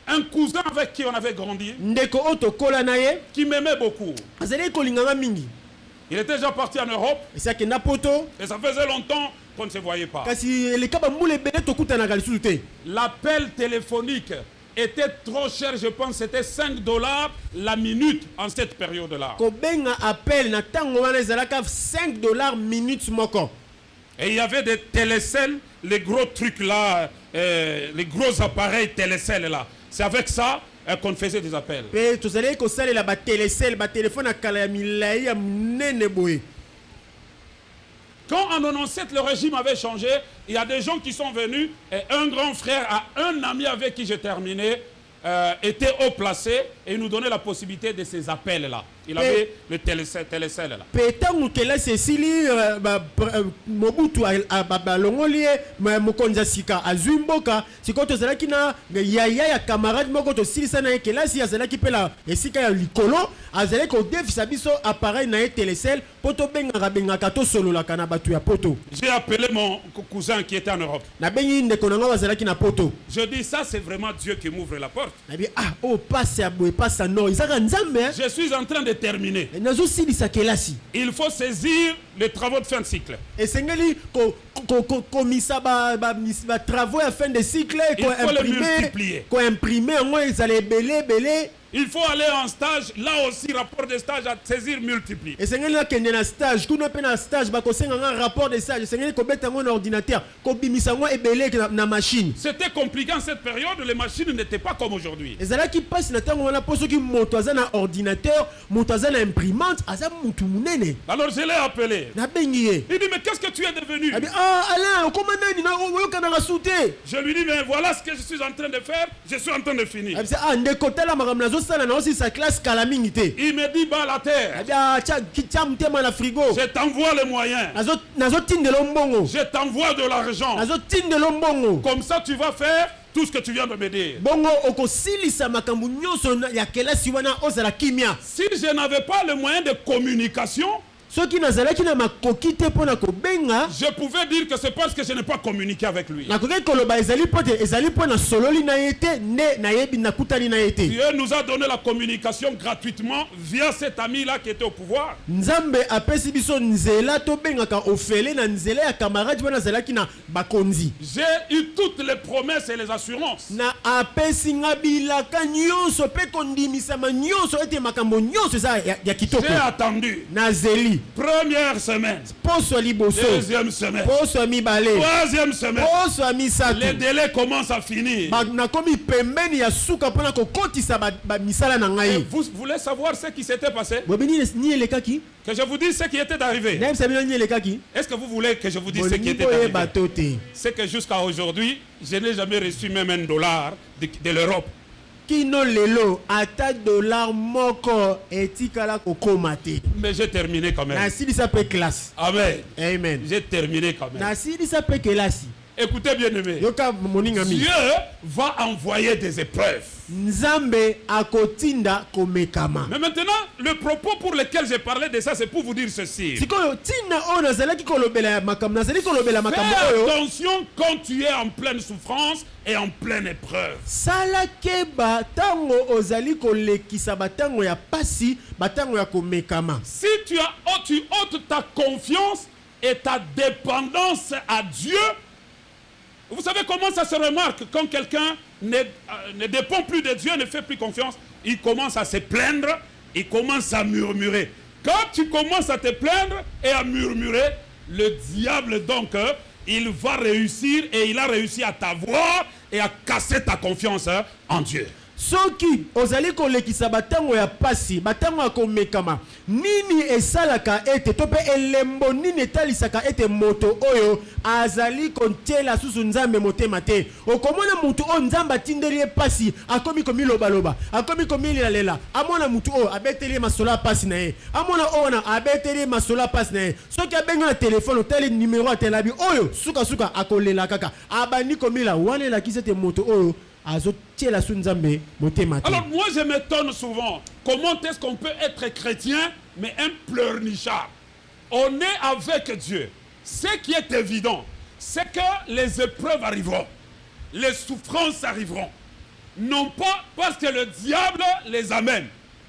Un cousin avec qui on avait grandi, Ndeko oyo tokola na ye qui m'aimait beaucoup. azali kolinganga mingi Il était déjà parti en Europe esi akenda poto et ça faisait longtemps qu'on ne se voyait pas. kasi eleka bambula ebele tokutanaka lisusu te. L'appel téléphonique était trop cher, je pense c'était $5 la minute en cette période-là. kobenga appel na ntango wana ezalaka $5 minute moko. Et il y avait des télécelles, les gros trucs là, les gros appareils télécelles là. C'est avec ça qu'on faisait des appels. Pe tozali kosalela batelesele batelefone ya kala ya milai ya munene boye. Quand en 97 le régime avait changé, il y a des gens qui sont venus et un grand frère à un ami avec qui j'ai terminé était haut placé et il nous donnait la possibilité de ces appels là. Il avait le télécelle là. Pe ntango kelasi esili mobutu balongoli ye mokonzi ya sika azwi mboka sikoyo tozalaki na yaya ya camarade moko tosilisa na ye kelasi azalaki mpe na esika ya likolo azalaki kodefisa biso appareil na ye telesele mpo tobengaka tosololaka na bato ya poto. J'ai appelé mon cousin qui était en Europe. nabengi ndeko na nga bazalaki na poto. Je dis ça c'est vraiment Dieu qui m'ouvre la porte. nabi oyo pasi ya boye pasi ya nord ezaka nzambe. Je suis en train de terminer. nazosilisa kelasi. Il faut saisir les travaux de fin de cycle. esengeli komisa batravaux ya fin de cycle Il faut les multiplier. koimprime yango ezala ebele. Il faut aller en stage, là aussi rapport de stage à saisir multiplier. esengeli nakende na stage kuna mpe na stage bakosenga nga rapport de stage esengeli kobeta yango na ordinateur kobimisa yango ebele na machine. C'était compliqué en cette période, les machines n'étaient pas comme aujourd'hui. ezalaki mpasi na ntango wana mpo soki moto aza na ordinateur moto aza na imprimante aza motu munene. Alors je l'ai appelé. nabengi ye. Il dit mais qu'est-ce que tu es devenu? abi alain okoma nani oyokanaka su te. Je lui dis mais voilà ce que je suis en train de faire, je suis en train de finir. abi ndeko tala makambo nazosala na osi sa classe kala mingi te. Il me dit bas la terre. abi tia motema na frigo. Je t'envoie les moyens. nazotindela mbongo. Je t'envoie de l'argent. nazotindela mbongo. Comme ça tu vas faire tout ce que tu viens de me dire. bongo okosilisa makambo nyonso ya kelasi wana ozala kimia. Si je n'avais pas le moyen de communication, soki nazalaki na makoki te mpo na kobenga je pouvais dire que c'est parce que je n'ai pas communiqué avec lui. nakoki koloba ezali mpo na sololi na ye te nde nayebi nakutani na ye te. Dieu nous a donné la communication gratuitement via cet ami-là qui était au pouvoir. nzambe apesi biso nzela tobengaka ofele na nzela ya camarade wana azalaki na bakonzi. J'ai eu toutes les promesses et les assurances. na apesi nga bilaka nyonso mpe kondimisama nyonso ete makambo nyonso eza ya kitoko. J'ai attendu. nazeli Première semaine, poso ya liboso deuxième semaine, poso ya mibale troisième semaine. poso ya misato. Les délais commencent à finir. nakomi pembeni ya suka mpona kokotisa misala na Et ngai. vous voulez savoir ce qui s'était passé? boyebi ni elekaki Que je vous dise ce qui était arrivé. nayebisa bino ni elekaki. Est-ce que vous voulez que je vous dise ce qui bolingi était boyeba arrivé? to te. C'est que jusqu'à aujourd'hui, je n'ai jamais reçu même $1 de l'Europe. kino lelo ata dollar moko etikala kokoma te. Mais j'ai terminé quand même. nasilisa mpe classe. Amen. amen. J'ai terminé quand même. nasilisa mpe kelasi. Écoutez bien aimé. yoka moninga mi. Dieu va envoyer des épreuves. nzambe akotinda komekama. Mais maintenant, le propos pour lequel j'ai parlé de ça, c'est pour vous dire ceci. sikoyo ntina oyo nazalaki kolobela makambo nazali kolobela makambo Fais oyo. attention quand tu es en pleine souffrance et en pleine épreuve. sala keba ntango ozali kolekisa batango ya pasi batango ya komekama. Si tu ôtes ta confiance et ta dépendance à Dieu, vous savez comment ça se remarque quand quelqu'un ne dépend plus de Dieu, ne fait plus confiance, il commence à se plaindre, il commence à murmurer. Quand tu commences à te plaindre et à murmurer, le diable donc, il va réussir et il a réussi à t'avoir et à casser ta confiance en Dieu. Soki ozali kolekisa batango ya pasi batango ya komekama nini esalaka ete to pe elembo nini etalisaka ete moto oyo azali kontela susu nzambe motema te okomona mutu o nzamba tindeli pasi akomi komiloba loba akomi komilela amona mutu o abeteli masola pasi na ye amona ona abeteli masola pasi na ye soki abenga na telefone teli numéro atelabi oyo suka suka akolela kaka abandi komila wane la kisete moto oyo. Alors moi je m'étonne souvent, comment est-ce qu'on peut être chrétien mais un pleurnichard? On est avec Dieu. Ce qui est évident, c'est que les épreuves arriveront, les souffrances arriveront. Non pas parce que le diable les amène.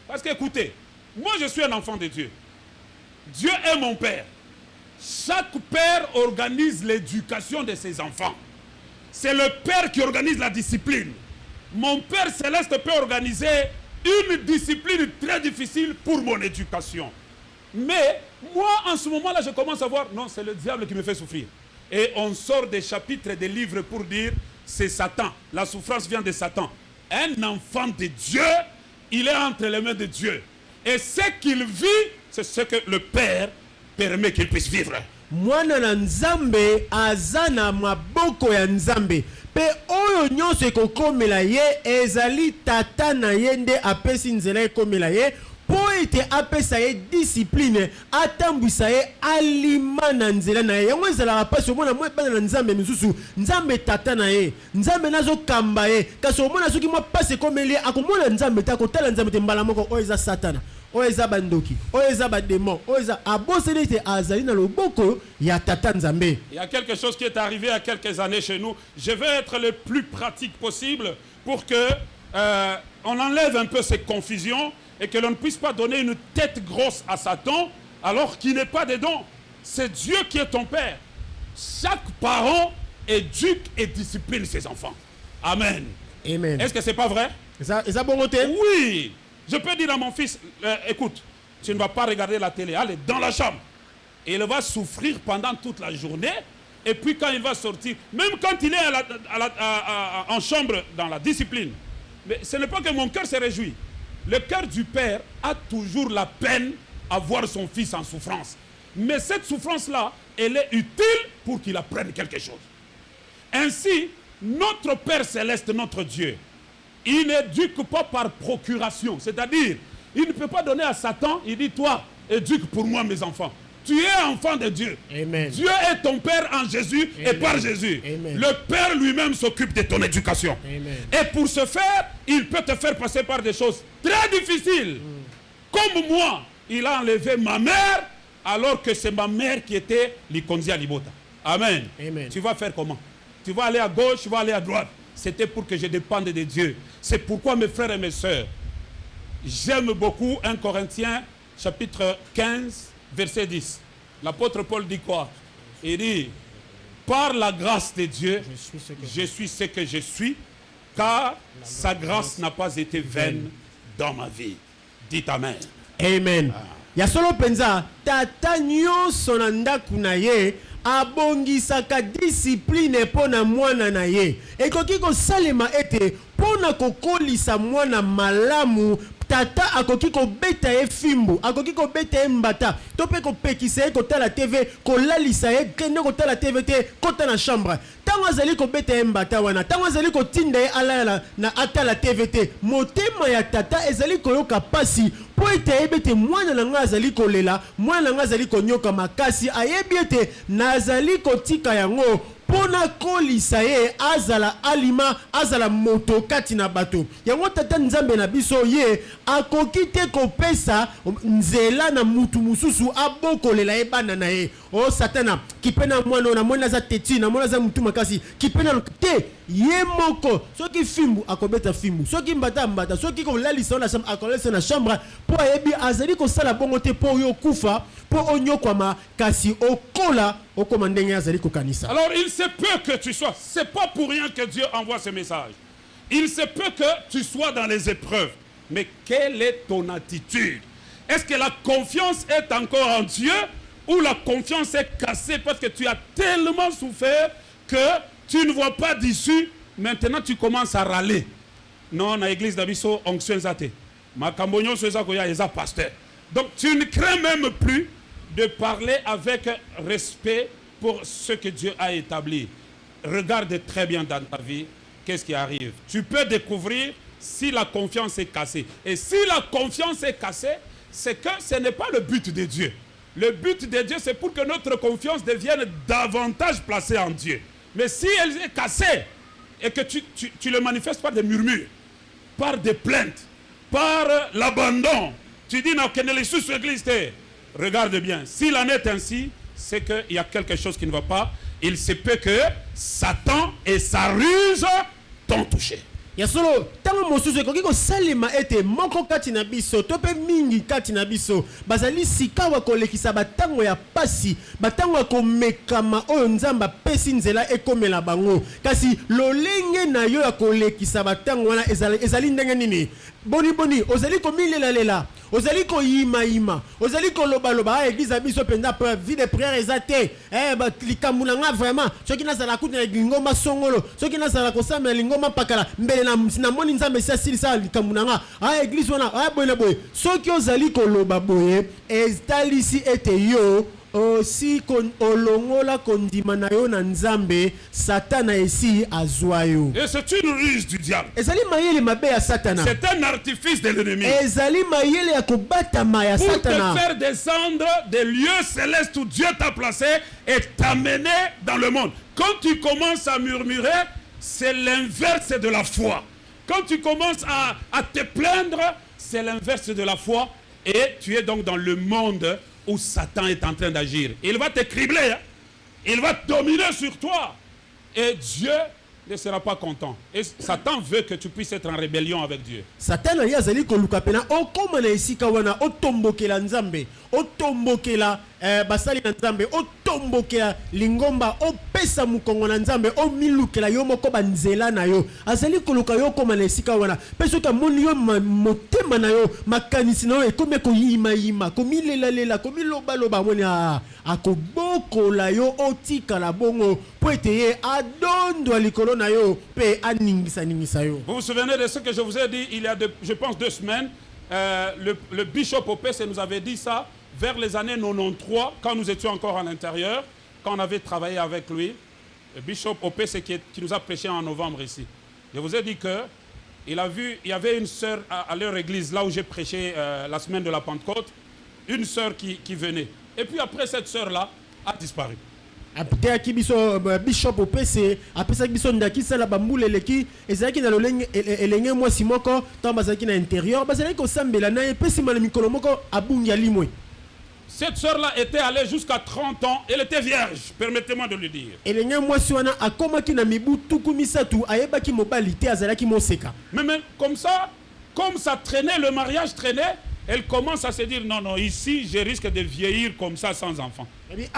Parce que écoutez, moi je suis un enfant de Dieu. Dieu est mon père. Chaque père organise l'éducation de ses enfants. C'est le père qui organise la discipline. Mon père céleste peut organiser une discipline très difficile pour mon éducation. Mais moi, en ce moment-là, je commence à voir, non, c'est le diable qui me fait souffrir. Et on sort des chapitres des livres pour dire, c'est Satan. La souffrance vient de Satan. Un enfant de Dieu, il est entre les mains de Dieu. Et ce qu'il vit, c'est ce que le Père permet qu'il puisse vivre. Mwana na nzambe azana maboko ya nzambe pe oyo nyonso ekokomela ye ezali tata na ye nde apesi nzela ekomela ye po ete apesa ye discipline atambwisa ye alima na nzela na ye yango ezalaka pasi omona mwa bana na nzambe misusu nzambe tata na ye nzambe nazokamba ye kasi omona soki mwa pasi ekomeli ye akomona nzambe te akotala nzambe te mbala moko oyo eza satana. Il y a quelque chose qui est arrivé il y a quelques années chez nous. Je vais être le plus pratique possible pour que on enlève un peu ces confusions et que l'on ne puisse pas donner une tête grosse à Satan alors qu'il n'est pas dedans. C'est Dieu qui est ton père. Chaque parent éduque et discipline ses enfants. Amen. Amen. Est-ce que c'est pas vrai? Est-ce bon côté? Oui. Je peux dire à mon fils, écoute, tu ne vas pas regarder la télé, allez dans la chambre. Et il va souffrir pendant toute la journée. Et puis quand il va sortir, même quand il est en chambre dans la discipline, mais ce n'est pas que mon cœur se réjouit. Le cœur du père a toujours la peine à voir son fils en souffrance. Mais cette souffrance-là, elle est utile pour qu'il apprenne quelque chose. Ainsi, notre Père Céleste, notre Dieu, il n'éduque pas par procuration. C'est-à-dire, il ne peut pas donner à Satan, il dit, toi, éduque pour moi mes enfants. Tu es enfant de Dieu. Amen. Dieu est ton Père en Jésus. Amen. Et par Jésus. Amen. Le Père lui-même s'occupe de ton éducation. Amen. Et pour ce faire, il peut te faire passer par des choses très difficiles. Comme moi, il a enlevé ma mère, alors que c'est ma mère qui était l'Ikonzia Libota. Amen. Amen. Tu vas faire comment? Tu vas aller à gauche, tu vas aller à droite. C'était pour que je dépende de Dieu. C'est pourquoi mes frères et mes sœurs, j'aime beaucoup 1 Corinthiens chapitre 15, verset 10. L'apôtre Paul dit quoi? Il dit, par la grâce de Dieu, je suis ce que je suis, car sa grâce n'a pas été vaine dans ma vie. Dites Amen. Amen. Ya solo penza, tata nyonso na ndaku na ye, abongisaka discipline pona mwana na ye. Ekoki kosalema ete pona kokolisa mwana malamu, tata akoki kobeta ye fimbu, akoki kobeta ye mbata, to pe kopekisa ye kotala TV, kolalisa ye kende kotala TV te, kota na chambre. Tango azali kobeta ye mbata wana, tango azali kotinda ye alala na atala TV te, motema ya tata ezali koyoka pasi, po ete ayebete mwana na nga azali kolela, mwana na nga azali konyoka makasi, ayebi ete nazali kotika yango, pona kolisa ye azala alima azala moto kati na bato yango tata nzambe na biso ye akoki te kopesa nzela na mutu mususu abokolela ye bana na ye o satana kipena mwana na mwana za teti na mwana za mutu makasi kipena te ye moko soki fimbu akobeta fimbu soki mbata mbata soki kolalisa na chambre akolesa na chambre po ayebi azali kosala bongo te po yo kufa po onyokwama kasi okola okoma ndenge azali kokanisa. Alors il se peut que tu sois, c'est pas pour rien que Dieu envoie ce message. Il se peut que tu sois dans les épreuves, mais quelle est ton attitude? Est-ce que la confiance est encore en Dieu ou la confiance est cassée parce que tu as tellement souffert que tu ne vois pas d'issue? Maintenant, tu commences à râler. Non, dans l'église d'Abisso, onction zate. Ma cambognon se zakoya eza pasteur. Donc, tu ne crains même plus de parler avec respect pour ce que Dieu a établi. Regarde très bien dans ta vie, qu'est-ce qui arrive. Tu peux découvrir si la confiance est cassée. Et si la confiance est cassée, c'est que ce n'est pas le but de Dieu. Le but de Dieu, c'est pour que notre confiance devienne davantage placée en Dieu. Mais si elle est cassée et que tu le manifestes par des murmures, par des plaintes, par l'abandon, tu dis, non, regarde bien, s'il en est ainsi, c'est qu'il y a quelque chose qui ne va pas. Il se peut que Satan et sa ruse t'ont touché. Ya solo tango mosusu ekoki kosalema ete moko kati na biso to pe mingi kati na biso bazali sika wa kolekisa batango ya pasi batango ya komekama oyo nzamba pesi nzela ekomela bango kasi lolenge na yo ya kolekisa batango wana ezali ndenge nini boni ozali komilela ozali ko yima ozali ko loba église biso penda vie de prière ezate likambu nga vraiment soki nazala kutina lingomba songolo soki nazala kosama lingomba pakala mbele na moni nzambe silisa likambu nga église wana boye soki ozali ko loba boye estalisi ete yo aussi olongola kondima na yo na nzambe satana esi azwayo. Et c'est une ruse du diable. Ezali mayele mabe ya satana. C'est un artifice de l'ennemi. Ezali mayele ya kobatama ya satana. Pour te faire descendre des lieux célestes où Dieu t'a placé et t'amener dans le monde. Quand tu commences à murmurer, c'est l'inverse de la foi. Quand tu commences à te plaindre, c'est l'inverse de la foi. Et tu es donc dans le monde où Satan est en train d'agir. Il va te cribler, hein? Il va dominer sur toi. Et Dieu ne sera pas content. Et Satan veut que tu puisses être en rébellion avec Dieu. Satan ali azali koluka pena okoma na esika wana otombokela nzambe otombokela basali na nzambe otombokela lingomba opesa mukongo na nzambe omilukela yo moko banzela na yo azali koluka yo okoma na esika wana peso ka moni yo motema na yo makanisi na yo ekome ko yima komilela komiloba moni akobokola yo otikala bongo po ete ye adondo likolo na yo pe aningisa yo. Vous vous souvenez de ce que je vous ai dit il y a je pense 2 semaines, le bishop OPC nous avait dit ça vers les années 93, quand nous étions encore à l'intérieur, quand on avait travaillé avec lui. Le bishop OPC qui nous a prêché en novembre ici. Je vous ai dit que il y avait une sœur à leur église, là où j'ai prêché la semaine de la Pentecôte, une sœur qui venait. Et puis après, cette sœur-là a disparu. Apetaki biso bishop opese apesa biso ndakisa la bambule leki ezaki na lolenge elenge mwasi moko tamba zaki na intérieur bazali ko sambela na epesi mala mikolo moko abungi alimwe. Cette sœur-là était allée jusqu'à 30 ans, elle était vierge, permettez-moi de le dire. Elenge mwasi wana akomaki na mibu tuku misatu ayebaki mobali te azalaki moseka. Mais comme ça traînait, le mariage traînait, elle commence à se dire non, ici je risque de vieillir comme ça sans enfant. Elle dit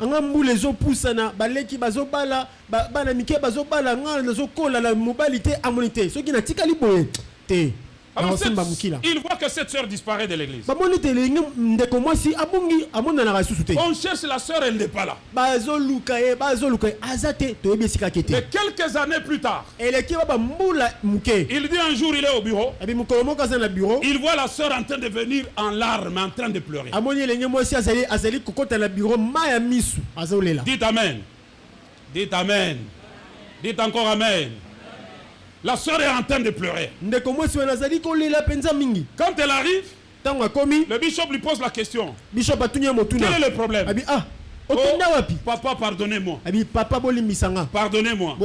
anga les opusana baleki bazobala bana mike bazobala nga nazokola la mobilité amonité soki na tikali boye te. Alors il voit que cette sœur disparaît de l'église. On cherche la sœur, elle n'est pas là. Mais quelques années plus tard, il dit un jour il est au bureau, il voit la sœur en train de venir en larmes, en train de pleurer. Dites amen. Dites amen. Dites encore amen. La sœur est en train de pleurer. Quand elle arrive, le bishop lui pose la question. Quel est le problème? Oh, papa, pardonnez-moi. Pardonnez-moi.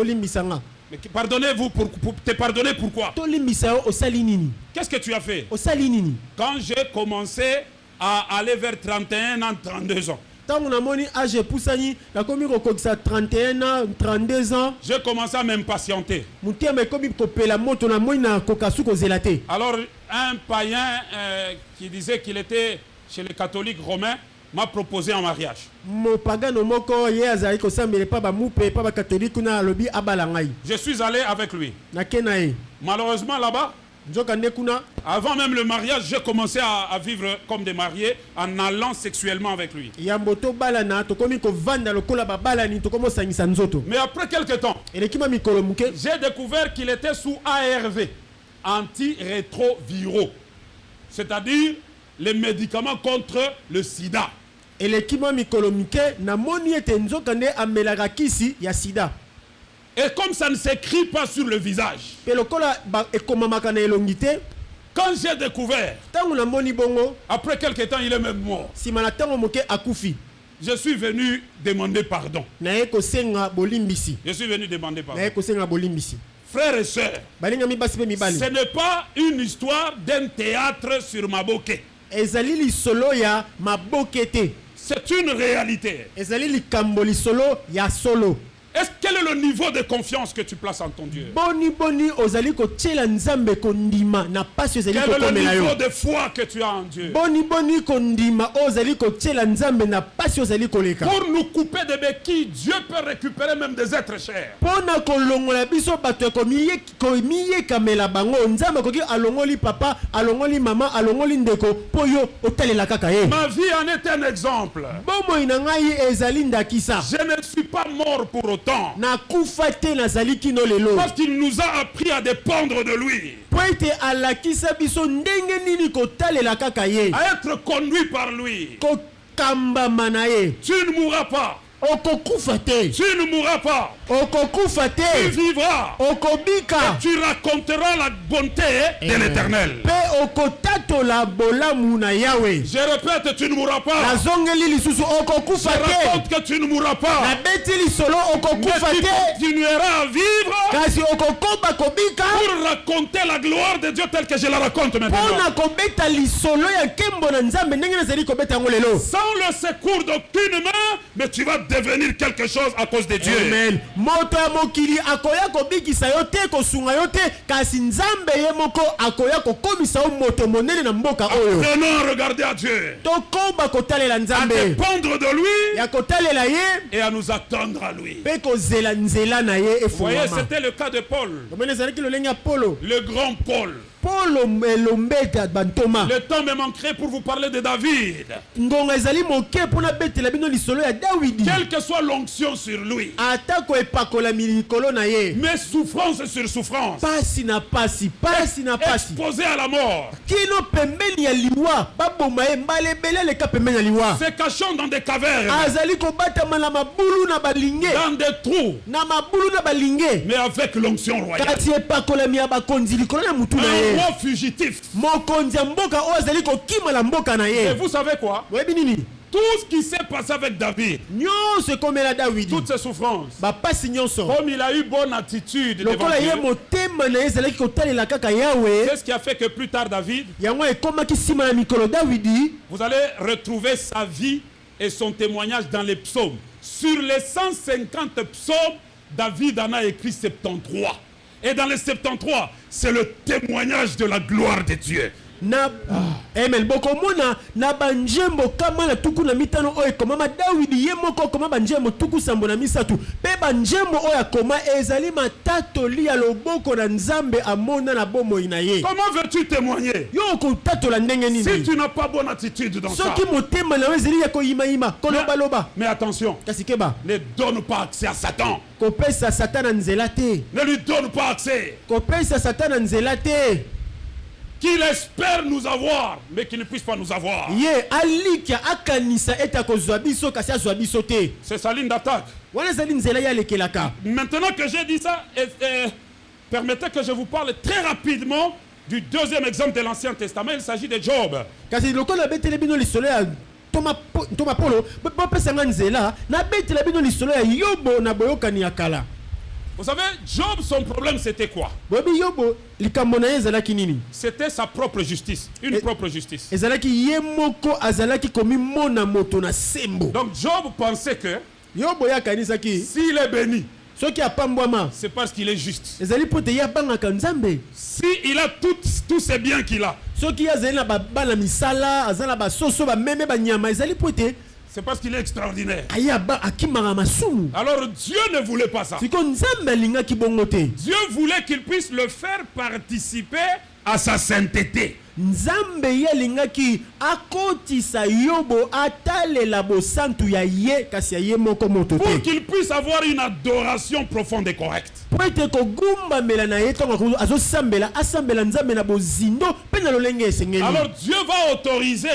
Mais pardonnez-vous te pardonner pourquoi? Qu'est-ce que tu as fait? Quand j'ai commencé à aller vers 31 ans, 32 ans. J'ai commencé à m'impatienter. Alors un païen qui disait qu'il était chez les catholiques romains m'a proposé un mariage. Je suis allé avec lui. Malheureusement, là-bas, avant même le mariage, j'ai commencé à vivre comme des mariés en allant sexuellement avec lui. Mais après quelques temps, j'ai découvert qu'il était sous ARV, antirétroviraux, c'est-à-dire les médicaments contre le sida. Et comme ça ne s'écrit pas sur le visage, quand j'ai découvert, après quelques temps, il est même mort. Je suis venu demander pardon. Je suis venu demander pardon. Frères et sœurs, ce n'est pas une histoire d'un théâtre sur Maboké. C'est une réalité. Quel est le niveau de confiance que tu places en ton Dieu? Quel est le niveau de foi que tu as en Dieu? Pour nous couper des béquilles, Dieu peut récupérer même des êtres chers. Ma vie en est un exemple. Je ne suis pas mort pour autant. Parce qu'il nous a appris à dépendre de lui, à être conduit par lui. Tu ne mourras pas. Tu ne mourras pas. Tu vivras. Et tu raconteras la bonté de l'Éternel. Je répète, tu ne mourras pas. Je raconte que tu ne mourras pas. Mais tu continueras à vivre pour raconter la gloire de Dieu telle que je la raconte maintenant. Sans le secours d'aucune main, mais tu vas devenir quelque chose à cause de Dieu. Amen. Apprenons à regarder à Dieu, à dépendre de lui et à nous attendre à lui. Vous voyez, c'était le cas de Paul, le grand Paul. Le temps me manquerait pour vous parler de David. Quelle que soit l'onction sur lui, mais souffrance sur souffrance, exposé à la mort, se cachant dans des cavernes, dans des trous, mais avec l'onction royale. Un roi fugitif. Et vous savez quoi? Tout ce qui s'est passé avec David, toutes ces souffrances, comme il a eu bonne attitude devant Dieu, c'est ce qui a fait que plus tard David, vous allez retrouver sa vie et son témoignage dans les psaumes. Sur les 150 psaumes, David en a écrit 73. Et dans les 73, c'est le témoignage de la gloire de Dieu. Amen. Bokomona na banjembo kama na tuku na mitano oyo komama Dawidi yemoko koma banjembo tuku sambo na misatu pe banjembo oyo koma ezali matatoli ya loboko na Nzambe amona na bomo inaye. Comment veux-tu témoigner yo ko tatola ndenge nini si tu n'as pas bonne attitude dans ça? Soki motema na wezeli ya ko yima koloba loba. Mais attention, kasikeba ne donne pas accès à Satan. Kopesa Satan nzela te. Ne lui donne pas accès. Kopesa Satan nzela te. Qu'il espère nous avoir, mais qu'il ne puisse pas nous avoir. C'est sa ligne d'attaque. Maintenant que j'ai dit ça, permettez que je vous parle très rapidement du deuxième exemple de l'Ancien Testament. Il s'agit de Job. Vous savez, Job, son problème, c'était quoi? C'était sa propre justice. Une propre justice. Donc Job pensait que s'il est béni, c'est parce qu'il est juste. S'il a tous ces biens qu'il a, C'est parce qu'il est extraordinaire. ayaba akimaka masumu. Alors Dieu ne voulait pas ça. Siko nzambe alingaki bongo te. Dieu voulait qu'il puisse le faire participer à sa sainteté. Nzambe ye alingaki akotisa Yobo atalela bosantu ya ye kasi ya ye moko moto Pour te. qu'il puisse avoir une adoration profonde et correcte. Po ete kogumbamela na ye ntongo azosambela asambela nzambe na bozindo mpe na lolenge esengeli. Alors Dieu va autoriser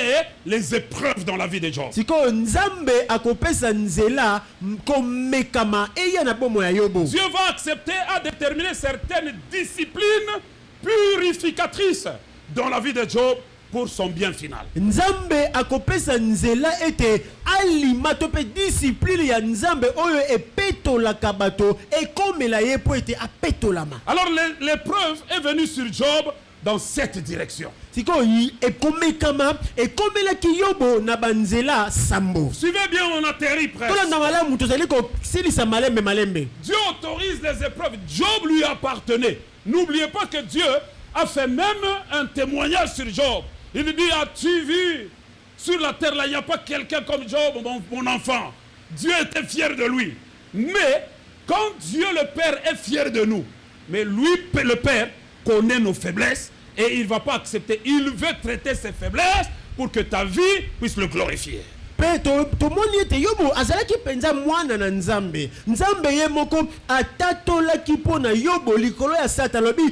les épreuves dans la vie de Job. Siko nzambe akopesa nzela komekama eya na bomo ya Yobo. Dieu va accepter à déterminer certaines disciplines purificatrices dans la vie de Job pour son bien final. Nzambe akopesa nzela ete alima to pe discipline ya nzambe oyo epetolaka bato ekomela ye po ete apetolama. Alors l'épreuve est venue sur Job dans cette direction. Sikoyi ekomekama ekomelaki Yobo na banzela sambo. Suivez bien, on atterrit presque. Tolanda malamu tozali kosilisa malembe malembe. Dieu autorise les épreuves. Job lui appartenait. N'oubliez pas que Dieu a fait même un témoignage sur Job. Il lui dit, as-tu vu sur la terre là, il n'y a pas quelqu'un comme Job, mon enfant. Dieu était fier de lui. Mais quand Dieu le Père est fier de nous, mais lui, le Père, connaît nos faiblesses et il ne va pas accepter. Il veut traiter ses faiblesses pour que ta vie puisse le glorifier. Pe tomoni ete Yobo azalaki penza mwana na nzambe. Nzambe ye moko atatolaki mpona Yobo likolo ya sata lobi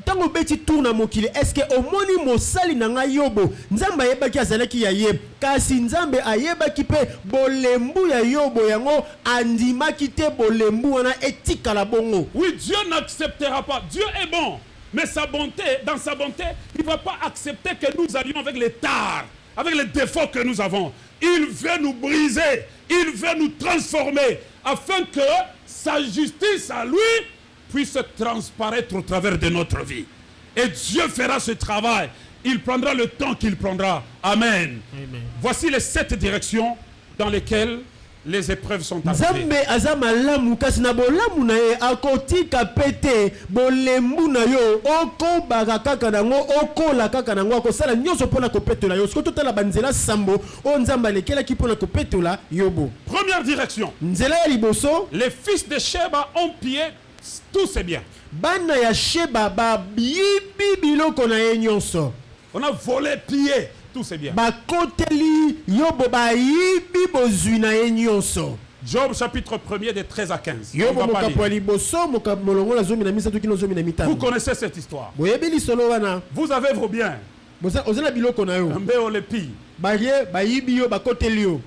tango beti tourna mokili eske omoni mosali na ngai Yobo. Nzambe ayebaki azalaki ya ye kasi nzambe ayebaki pe bolembu ya Yobo yango andimaki te bolembu wana etikala bongo. Oui, Dieu n'acceptera pas. Dieu est bon, mais sa bonté, dans sa bonté, il ne va pas accepter que nous allions avec les tares, avec les défauts que nous avons. Il veut nous briser, il veut nous transformer, afin que sa justice à lui puisse transparaître au travers de notre vie. Et Dieu fera ce travail. Il prendra le temps qu'il prendra. Amen. Amen. Voici les 7 directions dans lesquelles les épreuves sont arrivées. Nzambe azama lamu kasi na bolamu na ye akotika pete bolembu na yo oko baka kaka nango okola kaka nango akosala nyonso mpona kopetola yo. Siko totala banzela sambo o nzambe alekelaki mpona kopetola Yobo. Première direction. Nzela ya liboso, Les fils de Sheba ont pillé tous ses biens. bana ya Sheba bayibi biloko na ye nyonso. On a volé, pillé tous ses biens. Bakoteli Yobo bayibi bozwi na ye nyonso. Job chapitre 1er de 13 à 15. On Yobo va pas mokapo ya lire. liboso molongo na zomi na misato kino zomi na Vous mitano. connaissez cette histoire. Boyebi lisolo wana. Vous avez vos biens. Ozala biloko na yo. Mais on les pille. Bayibi yo bakoteli yo.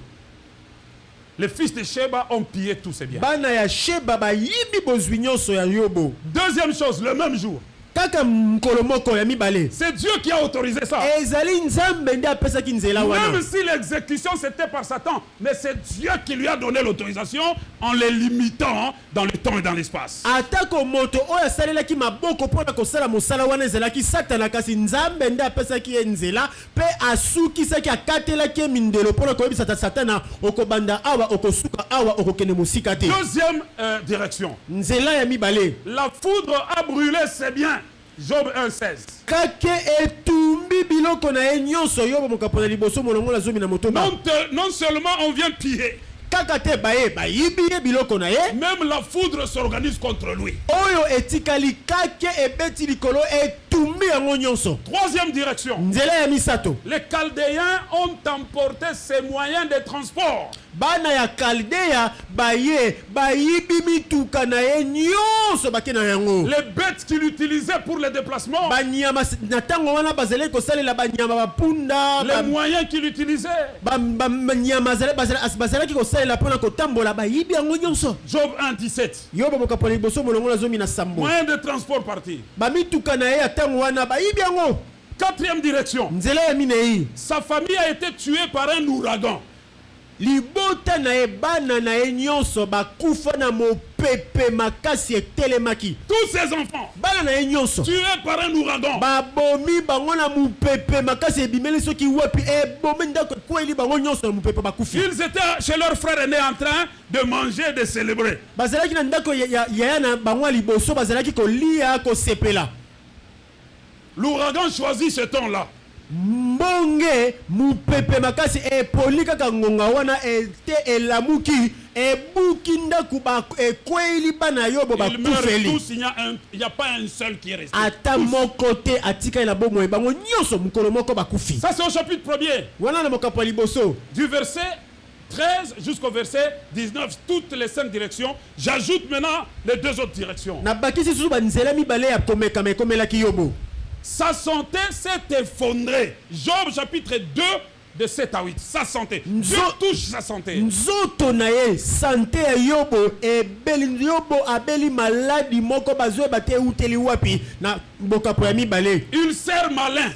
Les fils de Sheba ont pillé tous ses biens. Bana ya Sheba bayibi bozwi nyonso ya Yobo. Deuxième chose, le même jour. Kaka mkolo moko ya mibale. C'est Dieu qui a autorisé ça. Ezali nzambe nde apesaki nzela wana. Même si l'exécution c'était par Satan, mais c'est Dieu qui lui a donné l'autorisation en les limitant dans le temps et dans l'espace. Atako moto oyo asalelaki maboko mpona kosala mosala wana ezalaki satana kasi nzambe nde apesaki ye nzela mpe asukisaki akatelaki ye mindelo mpona koyebisa satana okobanda awa okosuka awa okokende mosika te. Deuxième direction. Nzela ya mibale. La foudre a brûlé ses biens. Job 1,16. Kake etumbi biloko na ye nyonso Yobo mokapo na liboso molongo la zomi na motoba. Non seulement on vient piller, Kaka te baye bayibi ye biloko na ye. même la foudre s'organise contre lui. Oyo etikali kake ebeti likolo etumbi yango nyonso. Troisième direction. Nzela ya misato. Les Chaldéens ont emporté ses moyens de transport. Bana ya Kaldeya bayibi mituka na ye nyonso bake na yango. Les bêtes qu'il utilisait pour les déplacements, Banyama na tango wana bazali kosalela banyama bapunda. les moyens qu'il utilisait. Banyama bazalaki kosalela mpona kotambola bayibi yango nyonso. Job 1,17. Yobo mokapo na liboso molongo na zomi na sambo. Moyen de transport parti. Bamituka na ye ya tango wana bayibi yango. Quatrième direction. Nzela ya minei. Sa famille a été tuée par un ouragan. Libota na ye bana na ye nyonso bakufa na mopepe makasi etelemaki. Tous ses enfants Bana na ye nyonso tués par un ouragan. babomi bango na mopepe makasi ebimeli soki wapi ebomi ndako ekweli bango nyonso na mopepe bakufi. Ils étaient chez leur frère aîné en train de manger, de célébrer. Bazalaki na ndako ya na bango ya liboso bazalaki kolia kosepela. L'ouragan choisit ce temps-là. mbonge mupepe makasi epolika kangonga wana ete elamuki ebuki ndaku ekweli bana Yobo Ils meurent bakufeli tous, il n'y a pas un seul qui est resté. ata moko te atika ela bomo ebango nyonso mukolo moko bakufi. Ça c'est au chapitre 1er. Wana na mokapo liboso Du verset 13 jusqu'au verset 19, toutes les 5 directions. J'ajoute maintenant les 2 autres directions. na bakisi susu banzela mibale ya komeka mekomelaki Yobo. Sa santé s'est effondrée. Job chapitre 2 de 7 à 8. Sa santé. Dieu touche sa santé. Nzoto na ye santé ya Yobo ebeli Yobo abeli maladi moko bazwe bate uteli wapi na bokapo ya mibale. Ulcère malin.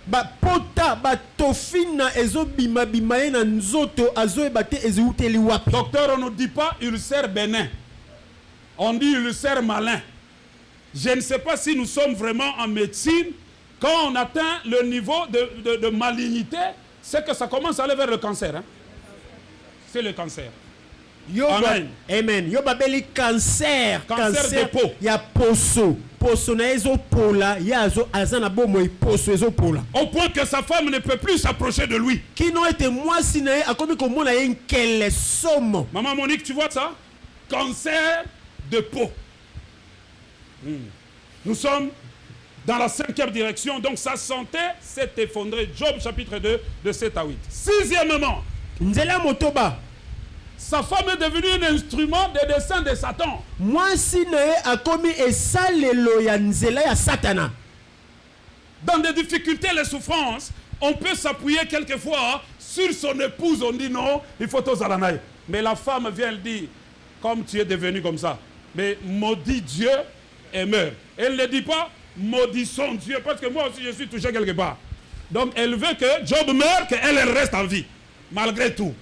Ba pota ba tofina ezo bima bima ye na nzoto azo bate ezo uteli wapi. Docteur, on ne dit pas ulcère bénin. On dit ulcère malin. Je ne sais pas si nous sommes vraiment en médecine. Quand on atteint le niveau de malignité, c'est que ça commence à aller vers le cancer. Hein? C'est le cancer. Amen. Amen. Yoba beli cancer. Cancer de peau. Ya poso. Poso na ezo pola. Ya azo azana bomo poso ezo pola. Au point que sa femme ne peut plus s'approcher de lui. Kino ete mwasi na ye akomi komona ye nkele somo. Maman Monique, tu vois ça? Cancer de peau. Nous sommes dans la 5e direction, donc sa santé s'est effondrée. Job chapitre 2 de 7 à 8. Sixièmement, Nzela motoba. sa femme est devenue un instrument de dessein de Satan. Mwasi na ye akomi esalelo ya nzela ya Satana. Dans des difficultés, les souffrances, on peut s'appuyer quelquefois sur son épouse. On dit non, il faut tous alanaï. Mais la femme vient le dire, comme tu es devenu comme ça. Mais maudit Dieu et meurt. Elle ne dit pas maudissons Dieu, parce que moi aussi je suis touché quelque part. Donc elle veut que Job meure, qu'elle reste en vie, malgré tout.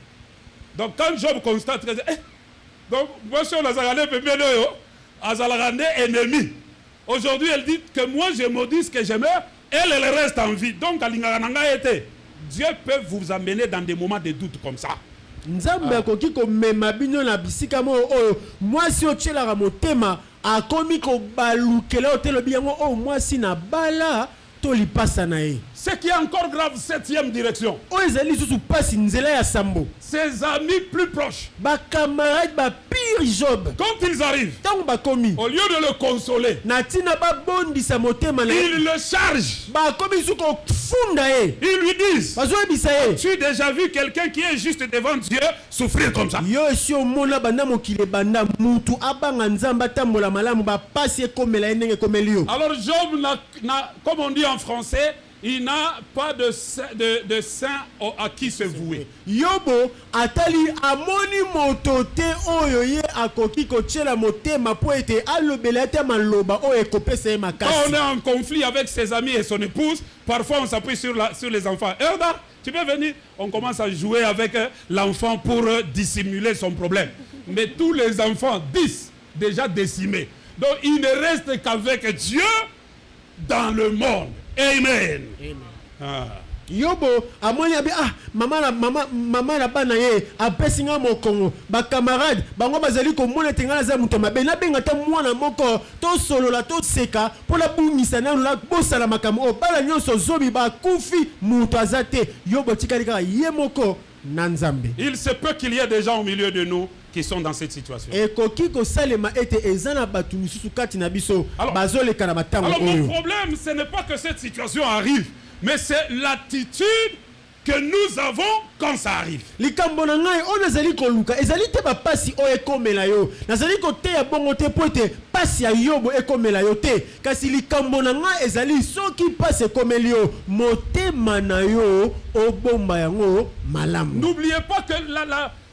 Donc quand Job constate que... donc moi si on a ennemi. Aujourd'hui elle dit que moi je maudis que je meurs, elle reste en vie. Donc Dieu peut vous amener dans des moments de doute comme ça. Nzambe akoki komema bino na bisika mo oyo mwasi otyelaka motema akomi kobalukela otelo biyango oyo mwasi na bala to lipasa na ye. Ce qui est encore grave, 7e direction. Oyo ezali lisusu pasi nzela ya sambo. Ses amis plus proches, Bakamarade bapire Job quand ils arrivent, ntango bakomi au lieu de le consoler, na ntina babondisa motema na ye ils le chargent. bakomi lisusu kofunda ye Ils lui disent, bazoyebisa ye tu as déjà vu quelqu'un qui est juste devant Dieu souffrir comme ça? yo esi omona banda mokili banda mutu abanga nzambe atambola malamu bapasi ekomela ye ndenge ekomeli yo. Alors Job, comme on dit en français, il n'a pas de saint à qui se vouer. Yobo atali amoni moto te oyo ye akoki kotiela motema po ete alobela te maloba oyo ekopesa ye Quand makasi. on est en conflit avec ses amis et son épouse, parfois on s'appuie sur les enfants. Erda, tu peux venir? On commence à jouer avec l'enfant pour dissimuler son problème. Mais tous les enfants, 10, déjà décimés. Donc il ne reste qu'avec Dieu dans le monde. Amen. Ah. Yobo amoni abi mama na bana ye apesi nga mokongo bakamarade bango bazali komona te nga naza moto mabe nabenga ta mwana moko tosolola toseka mpo nabungisa nano nabosala makambo oyo bana nyonso zobi bakufi moto aza te. Yobo tikali kaka ye moko na Nzambe. Il se peut qu'il y ait des gens au milieu de nous qui sont dans cette situation. Ekoki kosalema ete eza na batu misusu kati na biso bazoleka na matango Alors oyo. mon problème, ce n'est pas que cette situation arrive, mais c'est l'attitude que nous avons quand ça arrive. Likambo na ngai o nazali koluka ezali te bapasi oyo ekomela yo nazali koteya bongo te po ete pasi ya Yobo ekomela yo te kasi likambo na ngai ezali soki pasi ekomeli yo motema na yo obomba yango malamu. N'oubliez pas que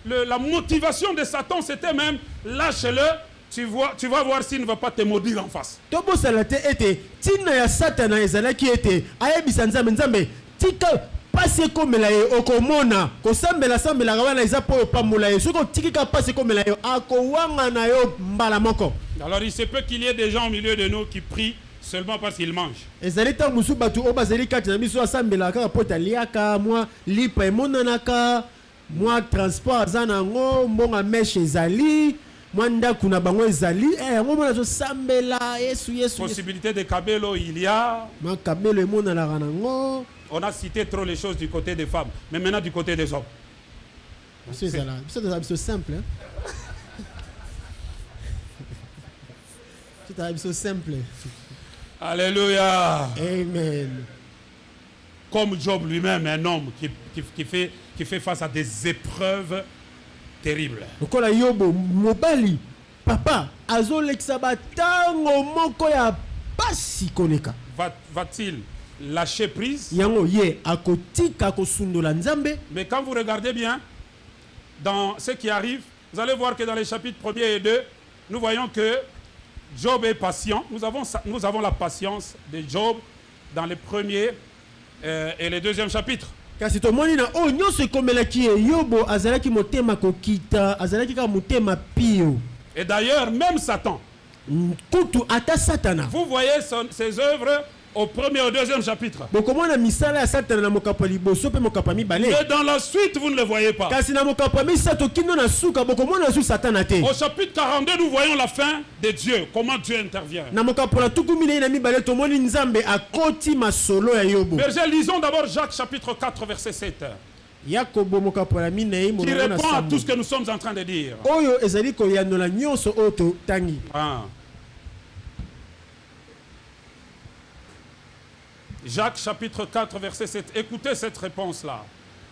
la motivation de Satan, c'était même lâche-le, tu vas voir s'il ne va pas te maudire en face. Tobosala te ete tina ya Satana ezalaki ete ayebisa Nzambe tika pasi ekomela ye okomona kosambela wana eza po opambola ye soki otikika pasi ekomela yo akowanga na yo mbala moko. Alors il se peut qu'il y ait des gens au milieu de nous qui prient seulement parce qu'ils mangent. Ezali ntango mosusu bato oyo bazali kati na biso asambelaka kaka po taliaka mwa lipa emonanaka mwa transport aza nango mbongo meshe ezali ndako na bango ezali yango mona sambela Yesu Possibilité de kabelo il y a. ma kabelo emonanaka nango. On a cité trop les choses du côté des femmes, mais maintenant du côté des hommes. C'est simple. C'est simple. Alléluia. Amen. Comme Job lui-même, un homme qui fait face à des épreuves terribles. Lokola Yobo mobali papa azolekisa batango moko ya pasi koleka. Va-t-il lâcher prise? Yango ye akotika kosundola nzambe. Mais quand vous regardez bien dans ce qui arrive, vous allez voir que dans les chapitres 1er et 2, nous voyons que Job est patient. Nous avons la patience de Job dans les premiers et les deuxième chapitres. Kasi tomoni na o nyonso ekomelaki Yobo azalaki motema kokita azalaki ka motema pio. Et d'ailleurs même Satan. Kutu ata satana. Vous voyez ses œuvres au premier et au deuxième chapitre. Bokomona misala ya satana na mokapa liboso pe mokapa mibale. Mais dans la suite vous ne le voyez pas. Kasi na mokapa misato kino na suka bokomona su satana te. Au chapitre 42 nous voyons la fin de Dieu, comment Dieu intervient. Na mokapa la tukumile na mibale tomoni nzambe akoti masolo ya Yobo. Berger, lisons d'abord Jacques chapitre 4 verset 7. Yakobo mokapa la minei qui répond à tout ce que nous sommes en train de dire. Oyo ezali ko yanola nyonso oto tangi. Jacques chapitre 4 verset 7. Écoutez cette réponse-là.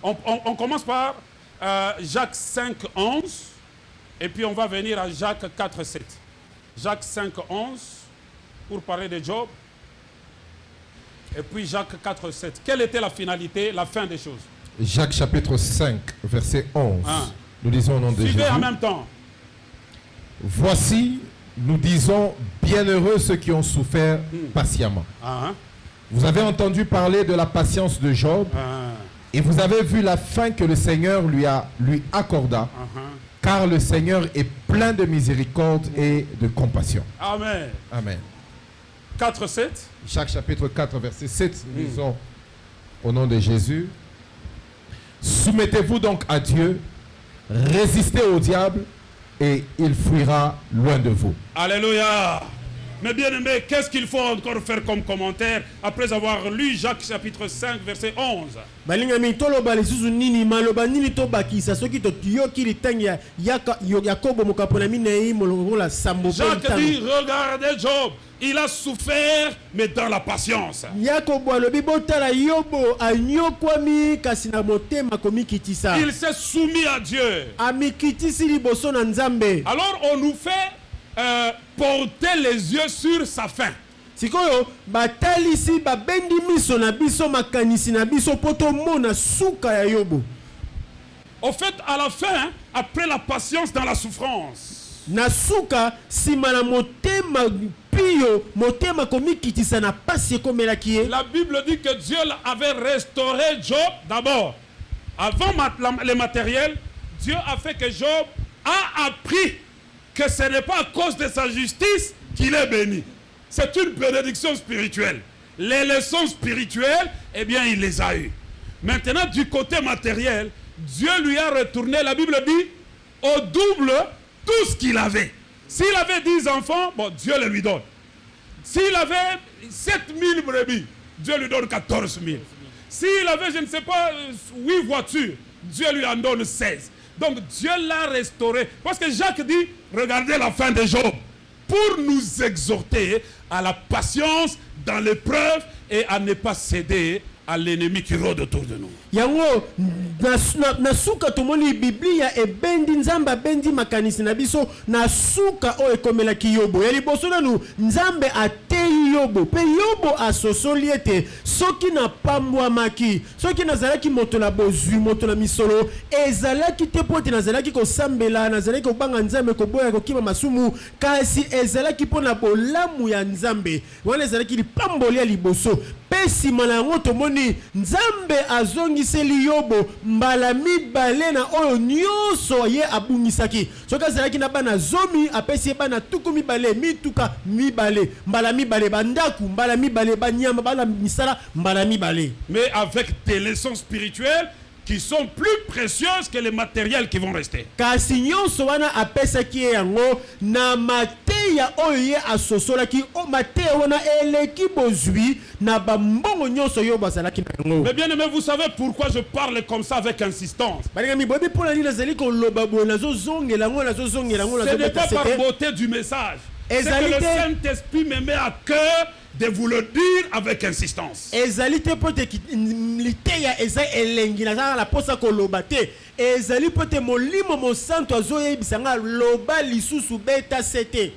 On commence par Jacques 5, 11. Et puis on va venir à Jacques 4, 7. Jacques 5, 11 pour parler de Job. Et puis Jacques 4, 7. Quelle était la finalité, la fin des choses? Jacques chapitre 5, verset 11. Nous disons au nom de Jésus. Suivez en même temps. Voici, nous disons, bienheureux ceux qui ont souffert patiemment. Vous avez entendu parler de la patience de Job et vous avez vu la fin que le Seigneur lui accorda, car le Seigneur est plein de miséricorde et de compassion. Amen. Amen. 4, 7. Jacques chapitre 4, verset 7, nous disons au nom de Jésus. Soumettez-vous donc à Dieu, résistez au diable et il fuira loin de vous. Alléluia. Mais bien aimé, qu'est-ce qu'il faut encore faire comme commentaire après avoir lu Jacques chapitre 5 verset 11? Balingami toloba lisusu nini maloba nini to bakisa soki to yoki litangi ya Yakobo mokapona minei molongola sambo. Jacques dit regardez Job, il a souffert mais dans la patience. Yakobo alobi botala Yobo anyokwami kasi na motema komikitisa. Il s'est soumis à Dieu. Amikitisi liboso na Nzambe. Alors on nous fait porter les yeux sur sa fin. Sikoyo batalisi babendi miso na biso makanisi na biso poto mona suka ya Yobo. Au fait, à la fin, après la patience dans la souffrance. Na suka sima na motema pio motema komikitisa na pasi komelaki. La Bible dit que Dieu avait restauré Job d'abord. Avant le matériel, Dieu a fait que Job a appris que ce n'est pas à cause de sa justice qu'il est béni. C'est une bénédiction spirituelle. Les leçons spirituelles, eh bien, il les a eues. Maintenant, du côté matériel, Dieu lui a retourné, la Bible dit, au double tout ce qu'il avait. S'il avait 10 enfants, bon, Dieu le lui donne. S'il avait 7000 brebis, Dieu lui donne 14 000. S'il avait, je ne sais pas, 8 voitures, Dieu lui en donne 16. Donc Dieu l'a restauré. Parce que Jacques dit, regardez la fin de Job. Pour nous exhorter à la patience dans l'épreuve et à ne pas céder à l'ennemi qui rôde autour de nous. Yango na suka tomoni Biblia ebendi nzamba bendi makanisi na biso na suka o ekomela ki Yobo. Ya liboso nanu nzambe ateyi Yobo. Pe Yobo asosoli ete soki na pambwa maki, soki nazalaki moto na bozwi, moto na misolo, ezalaki te pote nazalaki ko sambela, nazalaki ko banga nzambe ko boya ko kima masumu, kasi ezalaki pona bolamu ya nzambe. Wana ezalaki lipamboli ya liboso. Pe sima na yango tomoni nzambe azongiseli Yobo mbala mibale na oyo nyonso ye abungisaki. Soki azalaki na bana zomi apesi bana tuku mibale mituka mibale mbala mibale bandaku mbala mibale banyama bala misala mbala mibale. Mais avec des leçons spirituelles qui sont plus précieuses que les matériels qui vont rester. kasi nyonso wana apesaki ye yango na mateya oyo ye asosolaki o mateya wana eleki bozwi na bambongo nyonso yo bazalaki na yango. Mais bien aimé, vous savez pourquoi je parle comme ça avec insistance? balingami boyebi mpona nini nazali koloba boye nazozongela yango Ce n'est pas par beauté du message. C'est que le Saint-Esprit me met à cœur de vous le dire avec insistance. ezali te mpo te liteya eza elengi nazala na posa koloba te ezali mpo te molimo mosantu azoyebisa nga loba lisusu beta sete.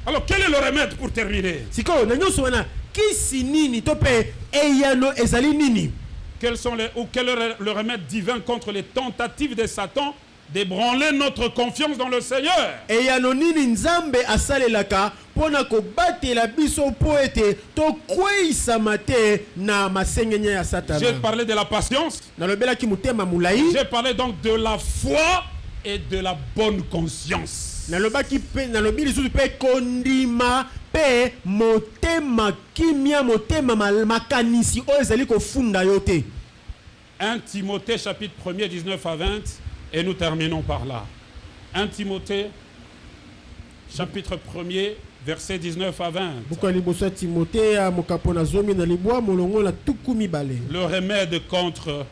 Alors quel est le remède pour terminer? sikoyo na nyonso wana kisi nini to mpe eyano ezali nini? Quel est le remède divin contre les tentatives de Satan d'ébranler notre confiance dans le Seigneur? eyano nini nzambe asalelaka mpona kobatela biso mpo ete tokweyisama te na masengenya ya satana? J'ai parlé de la patience. nalobelaki motema molai. J'ai parlé donc de la foi et de la bonne conscience. nalobaki mpe nalobi lisusu mpe kondima mpe motema kimia motema makanisi oyo ezali kofunda yo te. 1 Timothée chapitre 1er 19 à 20 et nous terminons par là. 1 Timothée chapitre 1er verset 19 à 20. buku ya liboso ya timoteya mokapo na zomi na libwa molongo na tuku mibale. Le remède contre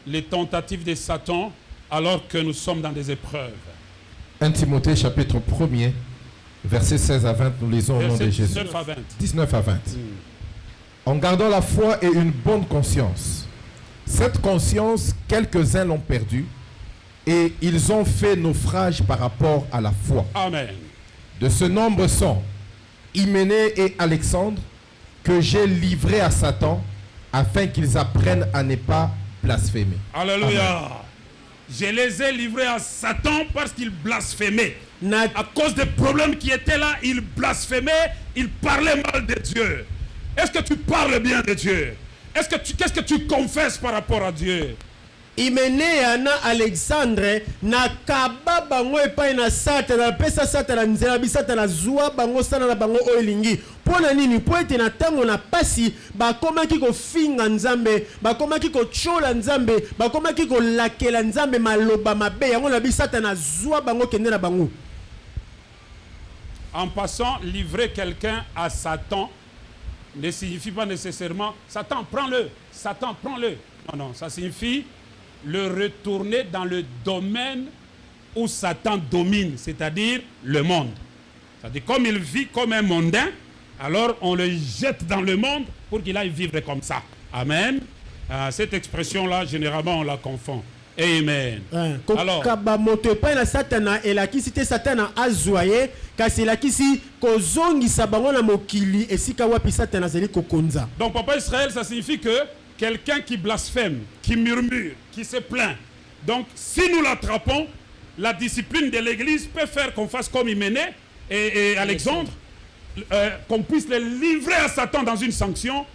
les tentatives de Satan alors que nous sommes dans des épreuves. 1 Timothée chapitre 1er, versets 16 à 20, nous lisons au nom de Jésus. 19 à 20. 19 à 20. En gardant la foi et une bonne conscience. Cette conscience, quelques-uns l'ont perdue et ils ont fait naufrage par rapport à la foi. Amen. De ce nombre sont Hyménée et Alexandre que j'ai livrés à Satan afin qu'ils apprennent à ne pas blasphémer. Alléluia. Amen. Je les ai livrés à Satan parce qu'ils blasphémaient. na À cause des problèmes qui étaient là, ils blasphémaient, ils parlaient mal de Dieu. Est-ce que tu parles bien de Dieu? Qu'est-ce que tu confesses par rapport à Dieu? Hyménée na Alexandre na kaba bango epai na satana pesa satana nzela bi satana zwa bango sana na bango oilingi pona nini po ete na tango na pasi bakomaki kofinga nzambe bakomaki kochola nzambe bakomaki kolakela nzambe maloba mabe yango na bi satana zwa bango kende na bango. En passant, livrer quelqu'un à Satan ne signifie pas nécessairement Satan, prends-le, Satan, prends-le. Non, non, ça signifie le retourner dans le domaine où Satan domine, c'est-à-dire le monde. C'est-à-dire comme il vit comme un mondain, alors on le jette dans le monde pour qu'il aille vivre comme ça. Amen. Cette expression-là, généralement, on la confond. Amen. Alors, Kokaba moto epai na satana elakisi te satana azwaye kasi elakisi kozongisa bango na mokili esika wapi satana azali kokonza. donc, Papa Israël, ça signifie que quelqu'un qui blasphème, qui murmure, qui se plaint. Donc, si nous l'attrapons, la discipline de l'Église peut faire qu'on fasse comme Hyménée et Alexandre, qu'on puisse les livrer à Satan dans une sanction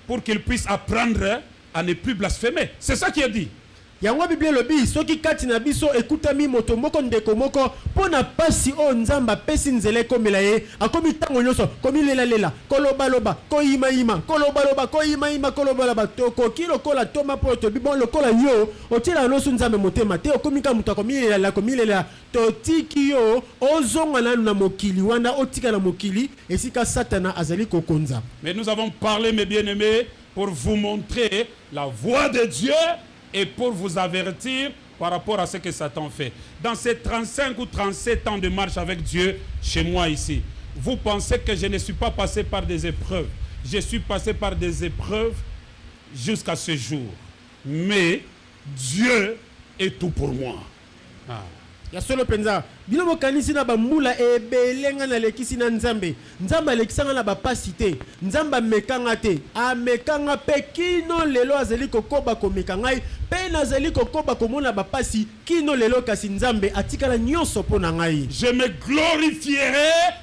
pour qu'ils puissent apprendre à ne plus blasphémer. C'est ça qui est dit. yango biblia elobi soki kati na biso ekutami moto moko ndeko moko mpo na pasi oyo nzambe apesi nzela ekomela ye akomi ntango nyonso komilelalela kolobaloba koyimayima kolobaloba koyimayima kolobaloba tokoki lokola toma mpo tobi bon lokola yo otiela nyonso nzambe motema te okomi ka moto komilelela totiki yo ozonga nanu na mokili wana otika na mokili esika satana azali kokonza. Mais nous avons parlé, mes bien-aimés, pour vous montrer la voie de Dieu et pour vous avertir par rapport à ce que Satan fait. Dans ces 35 ou 37 ans de marche avec Dieu, chez moi ici, vous pensez que je ne suis pas passé par des épreuves. Je suis passé par des épreuves jusqu'à ce jour. Mais Dieu est tout pour moi. Ah. Ya solo penza bino bokanisi na bambula ebelenga na lekisi na nzambe nzambe alekisanga na bapasi te nzambe amekanga te amekanga pe kino lelo azali kokoba komeka ngai pe nazali kokoba komona bapasi kino lelo kasi nzambe atikala nyonso mpo na ngai. Je me glorifierai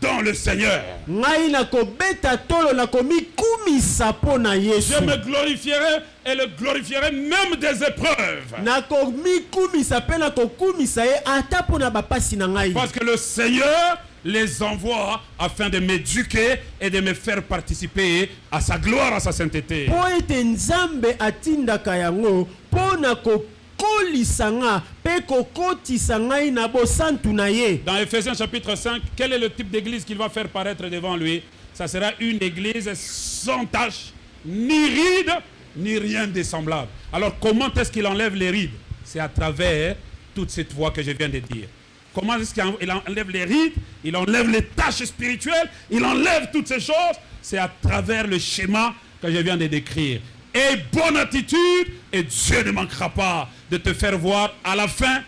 dans le Seigneur. Ngai na kobeta tolo na komikumisa mpo na Yesu. Je me glorifierai et le glorifierai même des épreuves. Na komikumisa pe na kokumisa ye ata mpo na bapasi na ngai. Parce que le Seigneur les envoie afin de m'éduquer et de me faire participer à sa gloire, à sa sainteté. Po ete Nzambe atindaka yango pona kokolisa nga pe kokotisa ngai na bosantu na ye. Dans Ephésiens chapitre 5, quel est le type d'église qu'il va faire paraître devant lui? Ça sera une église sans tache, ni ride, ni rien de semblable. Alors comment est-ce qu'il enlève les rides? C'est à travers toute cette voie que je viens de dire. Comment est-ce qu'il enlève les rides? Il enlève les tâches spirituelles, il enlève toutes ces choses. C'est à travers le schéma que je viens de décrire. Et bonne attitude, et Dieu ne manquera pas de te faire voir à la fin,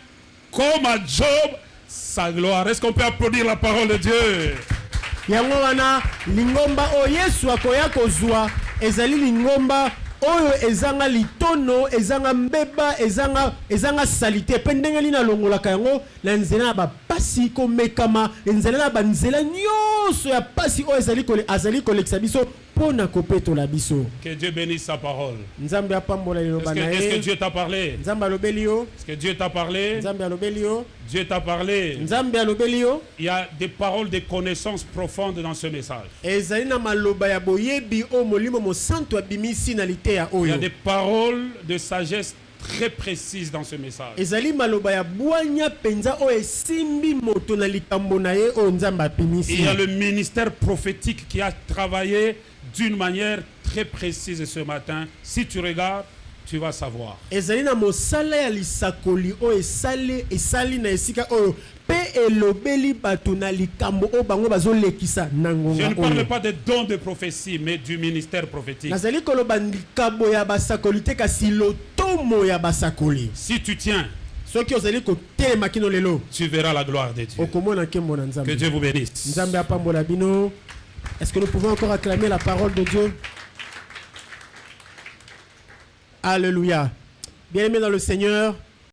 comme à Job, sa gloire. Est-ce qu'on peut applaudir la parole de Dieu? Yango wana lingomba o Yesu akoya kozwa ezali lingomba oyo ezanga litono ezanga mbeba ezanga salite pe ndenge lina longolaka yango na nzela na bapasi komekama nzela na banzela nyonso ya pasi oyo azali kolekisa biso pona kopetola biso. Que Dieu bénisse sa parole. Nzambe apambola liloba na ye. Est-ce que Dieu t'a parlé? Nzambe alobeli yo. Est-ce que Dieu t'a parlé? Nzambe alobeli yo. Dieu t'a parlé. Nzambe alobeli yo. Il y a des paroles de connaissance profonde dans ce message. Ezali na maloba ya boyebi o molimo mo santo abimisi na liteya Il y a oyo. des paroles de sagesse très précises dans ce message. Ezali maloba ya bwanya penza o esimbi moto na likambo na ye o Nzambe apimisi. Il y a le ministère prophétique qui a travaillé d'une manière très précise ce matin. Si tu regardes, tu vas savoir. Ezali na mosala ya lisakoli o esali na esika oyo pe elobeli bato na likambo o bango bazolekisa na Je ngonga ne parle oyo. pas des dons de prophétie, mais du ministère prophétique. Nazali koloba likambo ya basakoli te kasi lotomo ya basakoli. Si tu tiens, Soki ozali kotelema kino lelo tu verras la gloire de Dieu. okomona nkembo na Que Nzambe. Dieu vous bénisse. Nzambe apambola bino. Est-ce que nous pouvons encore acclamer la parole de Dieu? Alléluia. Bien-aimés dans le Seigneur,